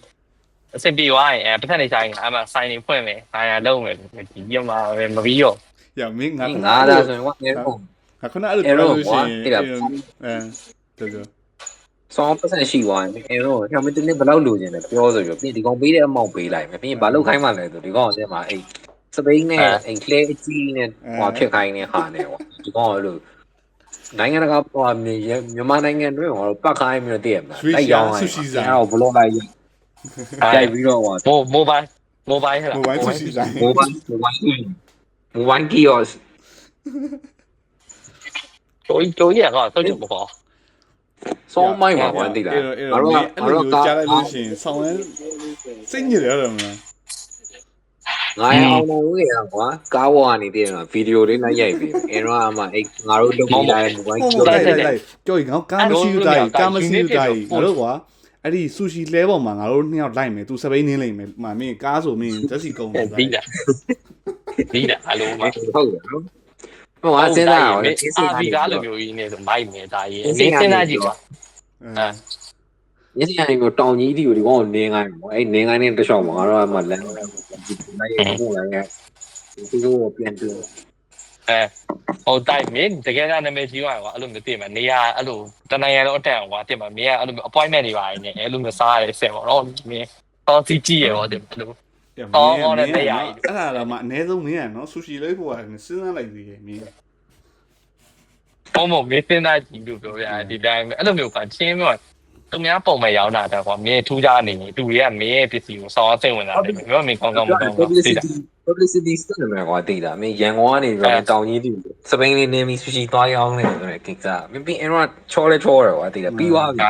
အဆင်ပြေသွားရင်ပတ်သက်နေဆိုင်အမှဆိုင်နေဖွင့်မယ်ဆိုင်ရလုံးမယ်ဒီပြမှာပဲမပြီးရောမင်းငါဒါဆိုရင်ကွာအဲငါခဏအဲ့လိုပြောလို့ရှိရင်ဆောင်းပတ်စံရှိသွားရင်အဲတော့ညမင်းတင်းဘယ်လောက်လိုချင်လဲပြောဆိုပြီးပြီးဒီကောင်ပေးတဲ့အမောက်ပေးလိုက်မယ်ပြီးရင်ဘာလုပ်ခိုင်းမှလဲဆိုဒီကောင်အင်းမှာအဲ့စပိန်နဲ့အိမ်ကလေးအကြီးနဲ့ဟောဖြစ်ခိုင်းနေဟာနေဟောဒီကောင်အဲ့လိုနိုင်ငံတကာပေါ်မြန်မာနိုင်ငံတွင်းဟောပတ်ခိုင်းမျိုးတည်ရမှာအဲ့ရောင်းအဲ့တော့ဘလော့လိုက်ရိုက်ပြီးတော့ဟောမိုဘိုင်းဟဲ့လားမိုဘိုင်းဆူရှီဆိုင်မိုဘိုင်းကီယောစ်တိုးရကတော့တော့မပေါ့ဆောင်းမိုင်းမှာဝင်တိလာငါတို့ကြားလိုက်လို့ရှိရင်ဆောင်းရင်စိတ်ညစ်ရတယ်မလားငါရအောင်လို့ရကွာကားဝါနေတယ်နော်ဗီဒီယိုလေးလိုက်ရိုက်ပြီးအဲတော့အမအဲ့ငါတို့လုပ်ပြီးလာတဲ့မိုဘိုင်းလိုက်ကြောက်ရင်ကာမရှိဘူးတိုင်းကာမရှိဘူးတိုင်းငါတို့ကွာအဲ့ဒီဆူရှီလဲပေါ်မှာငါတို့နှစ်ယောက်လိုက်မယ်သူစပိန်နင်းလိမ့်မယ်မင်းကားဆိုမင်းတက်စီကုန်တယ်ပြီးတာအလုံးမဟုတ်တယ်နော်ဟိုအစင်းသားရောအာဗီကားလိုမျိုးကြီးနေဆိုမိုက်နေတာကြီးအင်းစင်းသားကြီးကွာညစီရင်ကိုတောင်ကြီးတီကိုဒီကောင်နင်းခိုင်းပေါ့အဲ့နင်းခိုင်းတဲ့တခြားမှာငါတို့ကမှလမ်းလိုက်ရဖို့လည်းဒီလိုပြန်တူဟိုတိုက်မင်းတကယ်ကနာမည်ကြီးသွားကွာအဲ့လိုမျိုးသိမှာနေရအဲ့လိုတနိုင်ငံလုံးအတက်ကွာတင်မှာမင်းကအဲ့လိုမျိုး appointment တွေပါနေအဲ့လိုမျိုးစားရတယ်ဆင်ပေါ့နော်မင်းတော့စီကြည့်ရတော့တင်အဲ့လိုအော်တဲ့တရားကြီးအဲ့ဒါတော့မှအနည်းဆုံးမင်းကနော်ဆူရှီလေးဖို့ကစဉ်းစားလိုက်သေးတယ်မင်းမင်းစင်းသားကြီးလို့ပြောရဒီတိုင်းအဲ့လိုမျိုးကချင်းမျိုး သူများပုံမဲ့ရောက်တာတော့ကွာမင်းထူးကြနေတူတွေကမင်းရဲ့ပစ္စည်းကိုစောင်းစိတ်ဝင်တာတယ်မင်းမင်းကောင်းကောင်းမကောင်းဘူးသိတာ publicity စတယ်မှာကွာသိတာမင်းရန်ကုန်ကနေပြီးတော့တောင်ကြီးတူစပိန်လေးနေပြီးဆူရှီသွားရောင်းနေတယ်ဆိုတဲ့ကိစ္စမင်းပြီးအဲ့တော့ချောလဲချောတယ်ကွာသိတာပြီးသွားပြီ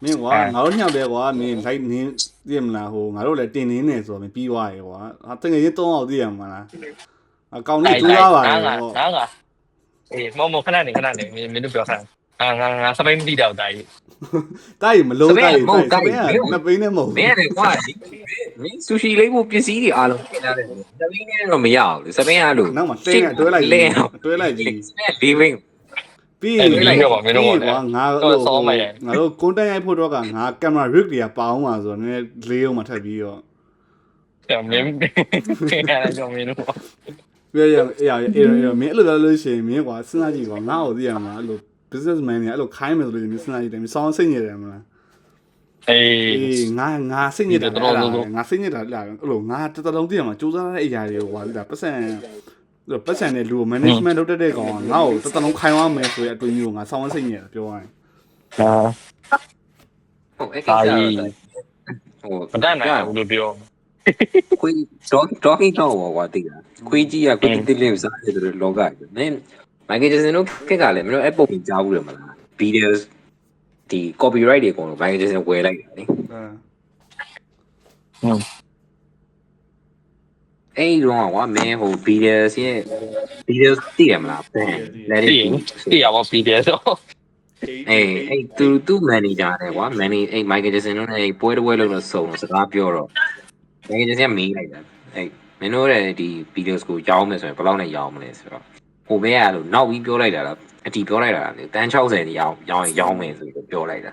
မင်းကွာငါတို့ညောက်တယ်ကွာမင်းလိုက်နင်းသိမလားဟိုငါတို့လည်းတင်နေနေဆိုတော့မင်းပြီးသွားရေကွာတကယ်ကြီး3အောင်သိရမှာလားအကောင်ကြီးကျူးသွားပါလေငါအေးမခဏနေမင်းတို့ပြောဆိုင်ငါစပိန်မသိတော့တိုင်းတိုက်မလုံးတိုက်နှစ်ပိန်းနဲ့မဟုတ်မင်းလည်းကွာမင်းဆူရှီလေးကိုပစ္စည်းတွေအားလုံးပြင်ထားတယ်စပိန်နဲ့တော့မရအောင်လေစပိန်ကလို့ နောက်မှတင်းတွဲလိုက်ကြီးလေးဝင်းပြီးကွာငါတို့ကွန်တက်ရိုက်ဖို့တော့ကငါကင်မရာ rig တွေကပါအောင်ပါဆိုတော့နည်းလေးအောင်မှထပ်ပြီးတော့မင်းအဲ့ကြောင့်မင်းတို့ပြရမင်းအဲ့လိုပြောလို့ရှိရင်မင်းကွာစဉ်းစားကြည့်ကွာငါ့ကိုသိရမှာအဲ့လို businessman တွေအဲ့လိုခိုင်းမယ်ဆိုလို့မင်းစဉ်းစားကြည့်တယ်မင်းစောင်းစိတ်ညစ်တယ်မလားအေးငါစိတ်ညစ်တာငါစိတ်ညစ်တာလာအဲ့လိုငါတလုံးသိရမှာစူးစမ်းတဲ့အရာတွေကိုကွာသိတာပတ်စံနဲ့လူ management လုပ်တဲ့ကောင်ကငါ့ကိုတလုံးခိုင်းသွားမယ်ဆိုရအတွေ့အကြုံငါစောင်းစိတ်ညစ်တယ်ပြောရရင်ဟုတ်အဲ့ကိစ္စဟိုမတတ်နိုင်ဘူးလို့ပြောခွေး talking တော့ကွာသိတာခွေးကြီးကခွေးတိလေးစားတယ်လို့လောကကြီးမင်းမိုက်ကယ်ဂျက်ဆန်တို့ခက်ကလည်းမင်းတို့အဲ့ပုံကြီးကြားဘူးတယ်မလား videos ဒီ copyright တွေအကုန်လုံးမိုက်ကယ်ဂျက်ဆန်ဝယ်လိုက်တယ်လေအဲ့တော့ကွာမင်းဟို videos ရဲ့ videos သိရမလားဘယ် let it သိရပါ videos တော့အဲ့သူ manager တယ်ကွာ manager အဲ့ Michael Jackson တို့အဲ့ပွဲတစ်ပွဲလုံးတော့စုံစကားပြောတော့ Michael Jackson ကမေးလိုက်တာအဲ့မင်းတို့ရဲ့ဒီ videos ကိုရောင်းမယ်ဆိုရင်ဘယ်လောက်နဲ့ရောင်းမလဲဆိုတော့ဟိုဘဲကလို့နောက်ပြီးပြောလိုက်တာလားအတီပြောလိုက်တာလေတန်း60တိရောင်းမယ်ဆိုပြီးပြောလိုက်တာ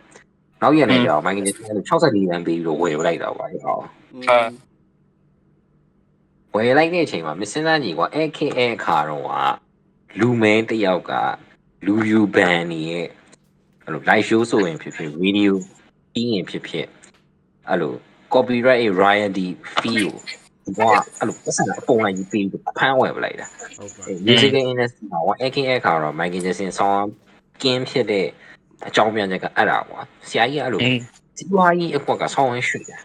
နောက်ရက်လည်းကြောင်း Michael Jackson က64တန်းပေးပြီးတော့ဝယ်လိုက်တာကွာဟောဝယ်လိုက်တဲ့အချိန်မှာမစင်းသားကြီးကွာ AKA ခါတော့ကလူမဲတယောက်ကလူယူဘန်နေရဲ့အဲ့လို live show ဆိုရင်ဖြစ်ဖြစ် video ပြီးရင်ဖြစ်ဖြစ်အဲ့လို copyright royalty fee ကိုအဲ့လိုပတ်စံအပေါ်လိုက်ပြီးဖမ်းဝယ်ပလိုက်တာဟုတ်ပါ music industry မှာ AKA ခါတော့ Michael Jackson ဆောင်းကင်းဖြစ်တဲ့အကြောင်းပြန်ချက်ကအဲ့ဒါကွာဆရာကြီးအဲ့လိုစီးပွားရေးအကွက်ကဆောင်းဝဲရွှေ့တာ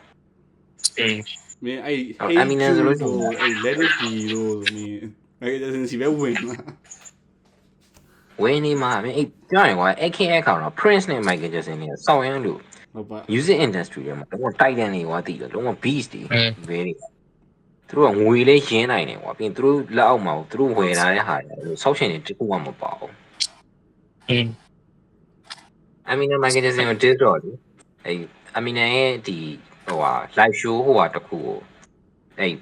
မင်းအဲ့ Eminem ဆိုလို့အဲ့ let it be လို့မင်းMichael Jackson စီပဲဝင်လာဝင်းနေမှာမင်းအဲ့ပြောရင်ကွာ AKA ခါတော့ Prince နဲ့ Michael Jackson နဲ့ဆောင်းရမ်းလို့ဟုတ်ပါ music industry တွေမှာတော့ Titan တွေကွာတည်တယ်လုံးဝ beast တွေပဲတွေသူတို့ကငွေလေးရင်းနိုင်တယ်ကွာပြီးရင်သူတို့လက်အောက်မှာသူတို့ဝယ်လာတဲ့ဟာတွေဆောက်ရှင်တွေတခုမှမပါဘူးEminem Michael Jackson ကို diss တော့လေအဲ့ Eminem ရဲ့ဒီဟိုဟာ live show ဟိုဟာတခုကိုအဲ့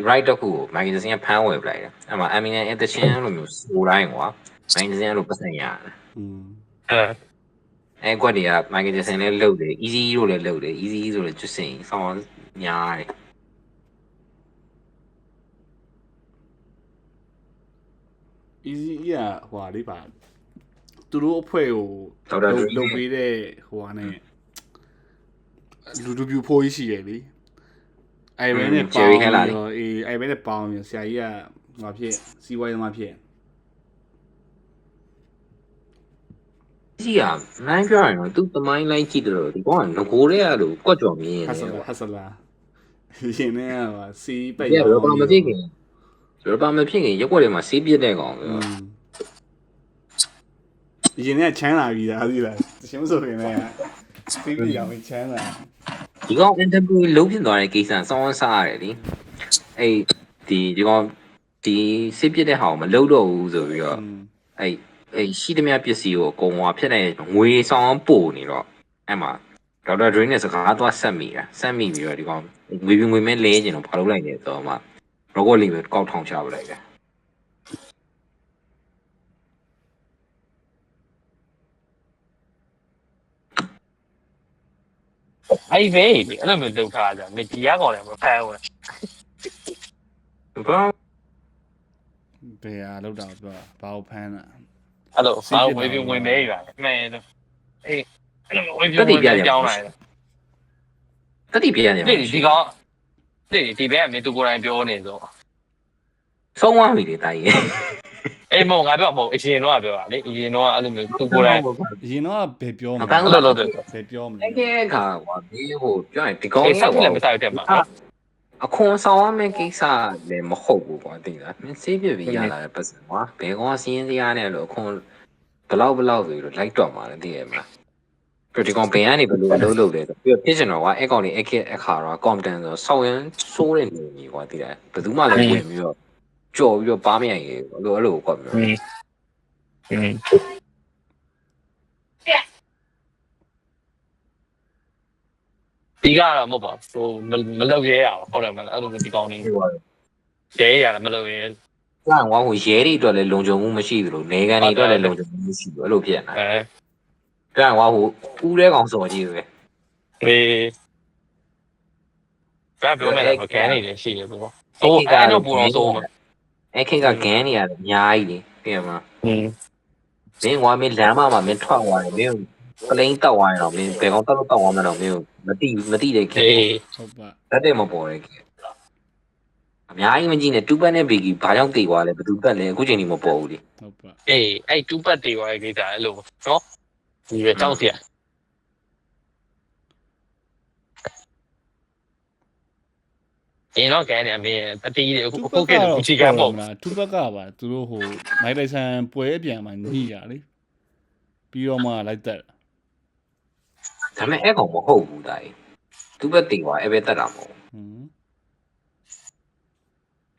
right တခုကို Michael Jackson ကဖမ်းဝယ်ပလိုက်တယ်အဲ့မှာ Eminem ရဲ့တခြင်းလိုမျိုးစိုးတိုင်းကွာ Michael Jackson လိုပတ်စံရတယ်အဲ့ကွက်တွေက Michael Jackson လည်းလုပ်တယ် easy လို့လည်းလုပ်တယ် easy ဆိုလည်းကျွတ်စင်ဆောင်းညားတယ်easy ရဟိုဟာလေးပါသူတို့အဖွဲ့ကိုလုပ်ပေးတဲ့ဟိုဟာနဲ့လူပြူဖိုးရှိရလေအဲ့ဘဲနဲ့ပေါင်းတော့အေးအဲ့ဘဲနဲ့ပေါင်းရဆရာကြီးကဟိုဖြစ်စီးပွားရေးသမားဖြစ်ကြီးอ่ะနိုင်ပြောရင်တော့သူတမိုင်းလိုက်ကြည့်တယ်ဒီကောင်ကငကိုတဲ့အဲ့လိုကွက်ကြော်မြင်းနေဟဆလာရှင်နေပါစီးပိတ်ရောပါမဖြစ်ခင်ရက်ွက်တွေမှာစီးပြစ်တဲ့ကောင်ပဲရင်နဲ့ချမ်းလာပြီလားသိလားရှင်းမဆိုခင်နဲ့စီးပြရောင်ချမ်းလာဒီကောင် interview လုံးဖြစ်သွားတဲ့ကိစ္စစောင်းစားရတယ်လीအဲ့ဒီကောင်ဒီစီးပြစ်တဲ့ဟာကိုမလုပ်တော့ဘူးဆိုပြီးတော့အဲ့ရှိသမျှပစ္စည်းကိုအကုန်ဟွာဖြစ်နေငွေဆောင်ပို့နေတော့အဲ့မှာဒေါက်တာဒရင်းနဲ့စကားသွားဆက်မိပြီးတော့ဒီကောင်ငွေမဲလဲကျင်တော့ဘာလုပ်လိုက်လဲဆိုတော့မှရောကောလေးပဲကောက်ထောင်ချပလိုက်တယ်အဲ့ပဲအဲ့လိုမျိုးလုပ်ထားကြမကြီးရကောင်လည်းမဖမ်းဘူးဘာဘယ်ဟာလောက်တော့ပြောဘာကိုဖမ်းတာအဲ့လိုဘာဝေပြဝင်မဲရွာမှန်တော့အေးအဲ့လိုဝေပြဝင်ပြောင်းလာတယ်တတိပြရတယ်ဒီကောင်ဒီဘက်ကမင်းသူကိုယ်တိုင်ပြောနေဆိုဆုံးသွားပြီလေတာကြီး အေးမောင်ငါပြောမဟုတ်အရင်တော့ပြောတာလေအရင်တော့အဲ့လိုမျိုးသူကိုယ်တိုင် အရင်တော့ဘယ်ပြောမလဲ အဲ့လိုလုပ်တယ် ဘယ်ပြောမလဲ အဲ့ဒီအခါကွာမင်းဟိုပြောရင်ဒီကောင် အေး ကြီး ဆောက် က လည်းမဆောက်တဲ့မှာနော် အခွန်ဆောင်ရမယ့်ကိစ္စလည်းမဟုတ်ဘူးကွာသိလားမင်းစေးပြပြီးရလာတဲ့ပတ်စံကွာဘယ်ကောင်စီးရင်စရာနဲ့လို့အခွန်ဘလောက်ဆိုပြီးတော့လိုက်တော့မှာလဲသိရမလားပြီးဒီကောင်ဘယ်ကနေဘယ်လိုအလုပ်လုပ်လဲဆိုပြီးဖြစ်ချင်တော့ကွာအဲ့ကောင်လေးအခါတော့ content ဆိုဆောက်ရန်ဆိုးတဲ့နေကြီးကွာသိလားဘယ်သူမှလည်းဝင်ပြီးတော့ကြော်ပြီးတော့ပါမရရင်အဲ့လိုကွာမျိုးဒီကတော့မဟုတ်ပါဟိုမလုပ်ရဲရအောင်ဟုတ်တယ်မလားအဲ့လိုဒီကောင်းနေရဲရတယ်မလုပ်ရဲ ကြာကွာဟိုရဲတွေအတွက်လည်းလုံခြုံမှုမရှိသလိုနေကန်တွေအတွက်လည်းလုံခြုံမှုမရှိဘူးအဲ့လိုဖြစ်နေတယ်ကြာကွာဟိုဦးတဲ့ကောင်စော်ကြီးပဲ အေးဘာပြောမလဲခန်းနေတယ်ရှိတယ်ပေါ့ဟိုအဲ့တော့ပူတော့ဆိုမှာ အဲ့ခေတ်ကဂန်းနေရတယ်အများကြီးလေပြင်မှာ อืม မင်းကွာမင်းလမ်းမှာမင်းထွက်သွားတယ်မင်းပလိန်တောက်သွားရင်တော့မင်းဘယ်ကောင်တောက်သွားမှတော့မင်းမတိတဲ့ခေတ် အေး ဟုတ်ပါ တက်တဲ့မပေါ်တဲ့ခေတ်အများကြီးမကြည့်နဲ့တူပတ်နဲ့ဘီဂီဘာကြောင့်တေသွားလဲဘယ်သူပတ်လဲအခုချိန်ကြီးမပေါ်ဘူးလေ ဟုတ်ပါ အေးအဲ့တူပတ်တွေပါကိစ္စအဲ့လိုနော်ဒီရကြောက်စရာအင်းတော့ကန်နေအမေအတီးတွေအခုခေတ်ကချီကန်ပေါ့ တူဘက်ကပါသူတို့ဟိုမိုက်လိုက်ဆန်ပွဲပြန်မှညှိရလေပြီးတော့မှလိုက်တက် ဒါပေမဲ့အဲ့ကောင်မဟုတ်ဘူးတိုင်တူပတ်တေသွားအဲ့ပဲတက်တာမဟုတ် ဟွန်း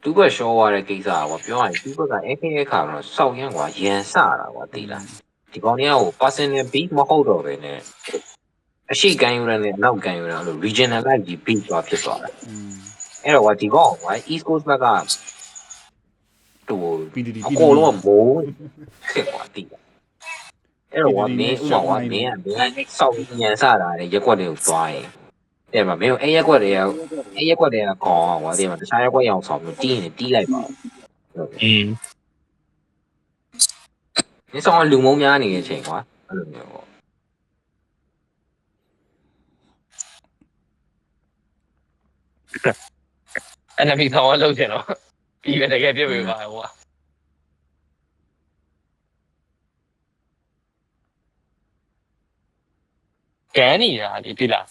တူပတ်ရှောသွားတဲ့ကိစ္စကွာပြောရရင်တူပတ်ကအဲ့ခေတ်ခါတော့စောက်ရမ်းကွာရန်စတာကွာသိလားဒီကောင်တွေကဟို personal beat မဟုတ်တော့ပဲနဲ့အရှိကန်ယူရတဲ့အနောက်ကန်ယူရအဲ့လို regionalize beat သွားဖြစ်သွားတာ အဲ့တော့ဒီကောင်ကွာ East Coast ဘက်ကဟို PDD အကုန်လုံးကမိုးဖြစ်သွားတည်အဲ့တော့မင်းဥမာကမင်းစောက်ညံစတာလေရက်ွက်တွေကိုသွားရင်တဲ့မှာမင်းအဲ့ရက်ွက်တွေကခေါင်းကွာဒီမှာတခြားရက်ွက်ရအောင်ဆောင်ပြီးတီးရင်တီးလိုက်ပါဦးမင်းဆောင်လူမုံများနေတဲ့အချိန်ကွာအဲ့လိုမျိုးပေါ့ အဲ့နမီထောင်းလောက်ချင်တော့ပြီးပဲတကယ်ပြစ်ပေးပါဟိုကကန်နေတာဒီပြီလား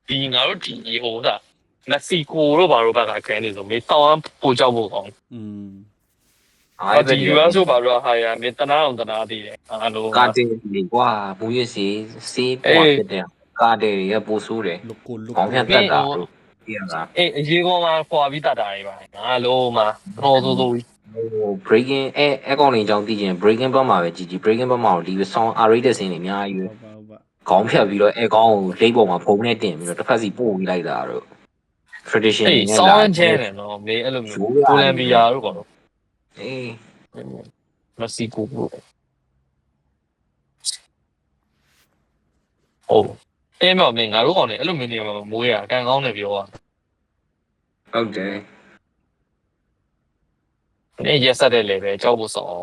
ဒီငါတို့ဒီဟိုသာမက်ဆီကိုတို့ဘာလို့ဘက်ကကန်နေဆိုမေးတောင်းပို့ကြောက်ဖို့ကောင်းအဲ့ဒီ US ဆိုဘာလို့ဟာရမင်းတနာအောင်တနာသေးတယ်အဲ့လို ကာတင်ဒီကွာဘူးရစီစေးပွားဖြစ်တဲ့ကာတယ်ရပို့ဆိုးတယ် look cool look ခေါင်းဖြတ်တက်တာလို့ပြရတာ အေးအရေးကောမှာခွာပြီးတတ်တာတွေပါငါလုံးမှာတော့ဆို ဟို breaking အဲ့ကောင်လေးအကြောင်းသိချင် breaking ဘက်မှာပဲကြည် breaking ဘက်မှာဒီ sound rated စင်းတွေအများကြီးပဲ ဟုတ်ပါ ခေါင်းဖြတ်ပြီးတော့အဲ့ကောင်ကိုလိမ့်ပေါ်မှာဖုံးနဲ့တင်ပြီးတော့တစ်ဖက်စီပို့ပြီးလိုက်တာတော့ tradition အေး နဲ့ ဆောင်းကျဲတယ်နော်မေးအဲ့လိုမျိုးကိုလံဘီယာတို့ကောတော့ အေး မက်ဆီကိုတို့ဟုတ်အဲ့မောင်မင်းငါတို့ကောင်လည်းအဲ့လိုမျိုးနေမှာမွေးရကန်ကောင်းတယ်ပြောอ่ะ ဟုတ်တယ် နေရက်ဆက်တဲ့လေပဲကြောက်ဖို့စောင်း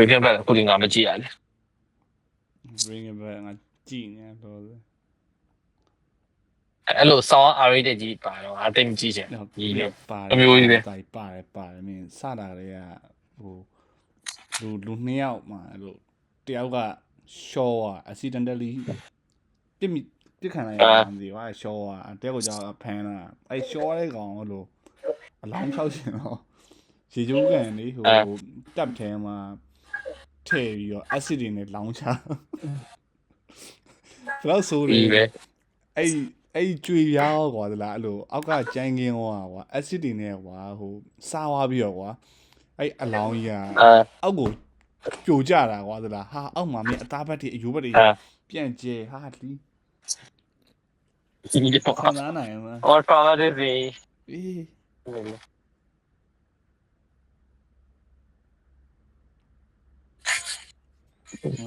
ပြန်ပဲခုဒီငါမကြည့်ရလေ bring it back ငါကြည့်နေတော့ အဲ့လိုဆောင်းအားရတဲ့ကြီးပါတော့အတိတ်မကြည့်ချင်ကြီးလေ ပါတယ် အမျိုးကြီးပဲ ပါတယ်မင်းစတာတွေကဟိုလူနှစ်ယောက်မှာအဲ့လိုတယောက်က short อ่ะ accidentally ပြစ်ခံလိုက်ရတယ်မသိဘူး short อ่ะတယောက်ကကြောင့်ဖမ်းတာအဲ့ short တဲ့ကောင်ဟိုလိုအလောင်းဖြောက်ရှင်တော့ရေချိုးကန်လေဟိုတပ်ထဲမှာထည့်ပြီးတော့ acid တွေနဲ့လောင်းချဘယ်တော့ဆိုလေအဲ့ကျွေရောက်ကွာသလားအဲ့လိုအောက်ကကြမ်းကင်းကွာ acid တွေနဲ့ကွာဟိုစားသွားပြီးတော့ကွာအဲ့အလောင်းကြီးကအောက်ကိုပြိုကျတာကွာသလားဟာအောက်မှာမင်းအသားဘက်တွေအယိုးဘက်တွေပြန့်ကျဲဟာလီ ကြီးတော့ ခံစားနိုင်မှာ အော်ပါလာတဲ့စီ အေး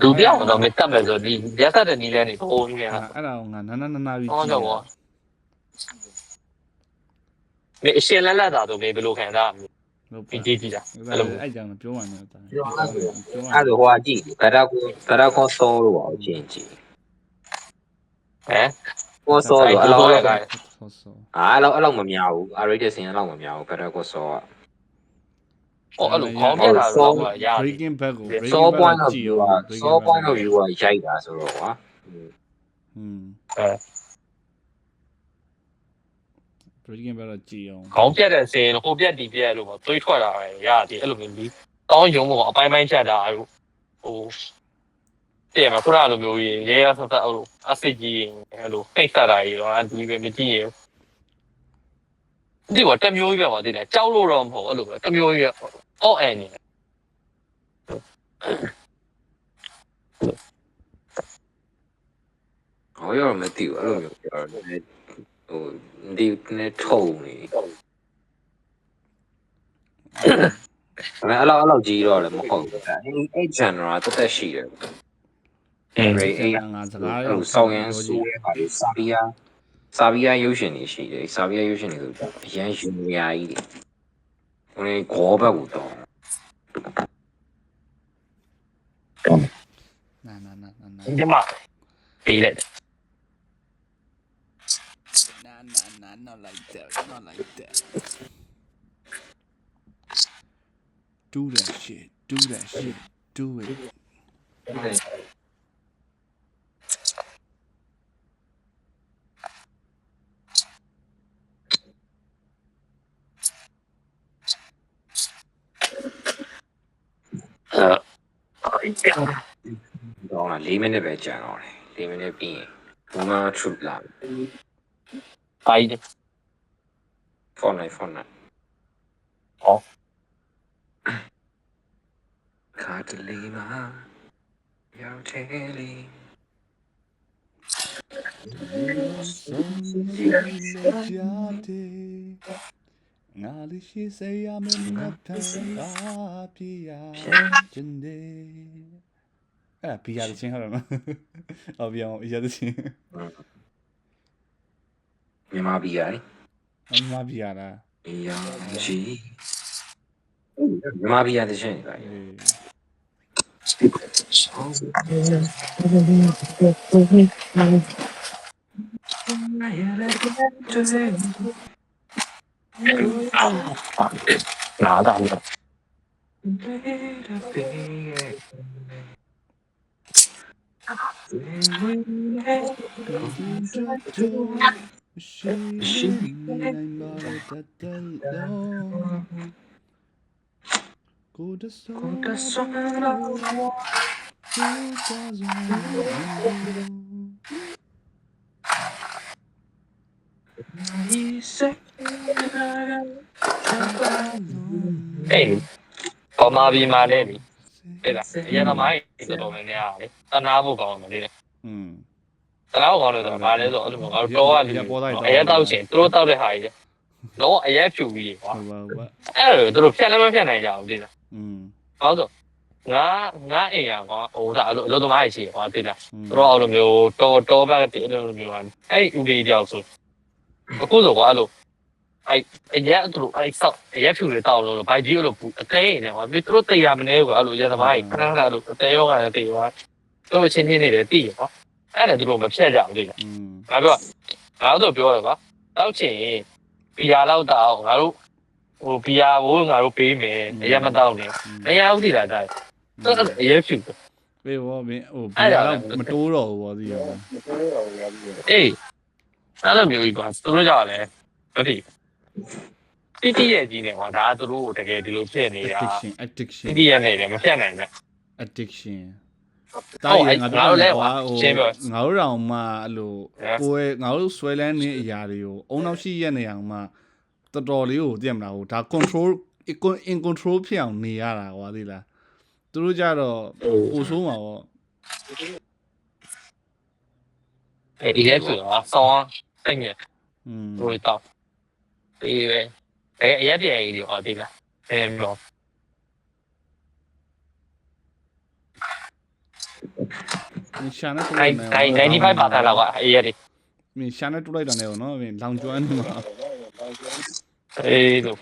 လူပြောင်းတော့မတက်မယ်ဆိုဒီရက်ဆက်တဲ့နီးလဲနေပုံနေရ အဲ့ဒါငါနာပြီး ဟောတော့ဗောမင်းအရှင်လက်လက်တာဆိုမင်းဘယ်လိုခံစား လို့ ဒီကြည့်တာ အဲ့ကြောင့်ပြောမှလည်းတာ အဲ့လိုဟိုအကြည့်ဘတာခေါ်စောလို့ပါအချင်းကြည့် ဟမ် ခေါ်စောလို့အဲ့လောက်အဲ့ ဆောဆော လောက်မများဘူး rated စင်အဲ့လောက်မများဘူးဘတာခေါ်စောက အဲ့လိုခေါင်းပြတာတော့ရ breaking back ကို စော point of view ကစော point of view ကရိုက်တာဆိုတော့ကွာ breaking back တော့ကြည်အောင် ခေါင်းပြတဲ့စင်ဟိုပြက်ဒီပြက်လို့သွေးထွက်တာပဲရတယ်အဲ့လိုမျိုးပြီးတောင်းယုံမို့အပိုင်းပိုင်းချက်တာဟိုတဲ့မှာခုနလိုမျိုးကြီးရဲရဆက်ဆက်အဲ့လိုအစစ်ကြီးအဲ့လိုဖိတ်ဆက်တာကြီးတော့အဒီပဲမကြည့်ရဒီကတမျိုးကြီးပဲပါတည်တယ်ကြောက်လို့တော့မဟုတ်အဲ့လိုပဲတမျိုးကြီးအော့အန်နေ ဟောရမသိဘူးအဲ့လိုမျိုးပြောတယ်ဟိုဒီနဲ့ထုံနေအဲ့လောက်ကြီးတော့လည်းမဟုတ်ဘူးအဲ့ genre တက်ရှိတယ်အဲ့ ငါစကား ဟိုဆောင်းရန်ဆိုတဲ့ဟာလေးစာဗီယာရုပ်ရှင်တွေရှိတယ်စာဗီယာရုပ်ရှင်တွေဆိုအရန်ယူနေရကြီးဟိုခေါ်ဘက်ကိုတော့ နာ ဒီမှာပေးလိုက် not like that do that shit do it တော့4မိနစ်ပဲကြာတော့တယ်4မိနစ်ပြီးရင်ဘုံက trip လာ အိုင် Fortnite ဟော ခါတလီမှာရောက်တယ်လီ ငါလေးရှိစေရမင်းနဲ့ဖန်ပါပြရခြင်းတယ်အဲ့ပြရခြင်းဟုတ်လားအော်ပြောင်းရတဲ့ချင်း မြန်မာပြည်ရယ် မြန်မာပြရလား ရောရှိမြန်မာပြည်ရတဲ့ချင်းတွေနားတာလို့ ရှိနိုင်ပါတတ်တယ်လို့ကိုဒဆောအေးပမာဘီမာနဲ့လေအဲ့ဒါအရင်ကမိုင်းတော်တော်များများလေတနာဖို့ကောင်းတယ်လေတနာဖို့ကောင်းတယ်ဆိုတော့ဘာလဲဆိုတော့အဲ့လိုမျိုးငါတို့တော့အရက်တောက်ချင်သူတို့တောက်တဲ့ဟာကြီးတော့အရက်ဖြူပြီးကွာအဲ့လိုသူတို့ဖြတ်လည်းမဖြတ်နိုင်ကြဘူးလေဟုတ်ဆိုငါအိမ်ကကွာဟိုဒါအလုပ်သမားကြီးရှိကွာတိလားသူတို့အဲ့လိုမျိုးတော်ဘက်တည်းအဲ့လိုမျိုးအဲ့ဦးလေးတယောက်ဆိုအခုဆိုကွာအဲ့လိုအရက်သူတို့အဲ့ဆောက်အရက်ဖြူတွေတောက်လို့ဘိုက်ကြီးလို့အသေးနေကွာပြီးသူတို့တရားမနေကွာအဲ့လိုရသမားကြီးခဏခဏလို့အသေးရောကလည်းတေးကွာသူတို့ချင်းချင်းနေတယ်တိကွာအဲ့ဒါသူတို့မဖြတ်ကြဘူးလေငါပြောငါတို့ပြောရကွာတောက်ချင်ဘီယာလောက်တောက်ငါတို့ဟိုဘီယာကိုငါတို့ပေးမယ်အရက်မတောက်နဲ့အရက်ဦးတည်လာတယ်သူအရက်ဖြူ ဘေးဘောမင်းဟိုဘီယာတော့မတိုးတော့ဘူးဗောဒီရောအေးအဲ့လိုမျိုးကြီးကွာသူတို့ကြောက်လဲဟုတ်ပြီတိရဲ့ကြီးနေကွာဒါကသူတို့တကယ်ဒီလိုဖြစ်နေတာ addiction တိရဲ့နေတယ်မဖြတ်နိုင်ဘူး addiction တားရငါတို့လည်းဟိုငါတို့တောင်မှအဲ့လိုကိုယ်ငါတို့ဆွဲလန်းနေအရာတွေကိုအုံနောက်ရှိရက်နေအောင်မှတော်တော်လေးကိုသိရမလားဟိုဒါ control in control ဖြစ်အောင်နေရတာကွာသိလားသူတို့ကြတော့ပိုဆိုးမှာပေါ့ဒီလည်းဆိုတော့ဆောင်းတိတ်နေဟိုတော့ဒီပဲအရက်ပြည့်ကြီးဟောဒီလားပြောရှာနေတူ95%လောက်ကအရက်တွေမင်းရှာနေတူလိုက်တာနဲ့နော်မင်းလောင်ကျွမ်းနေမှာအေးလို့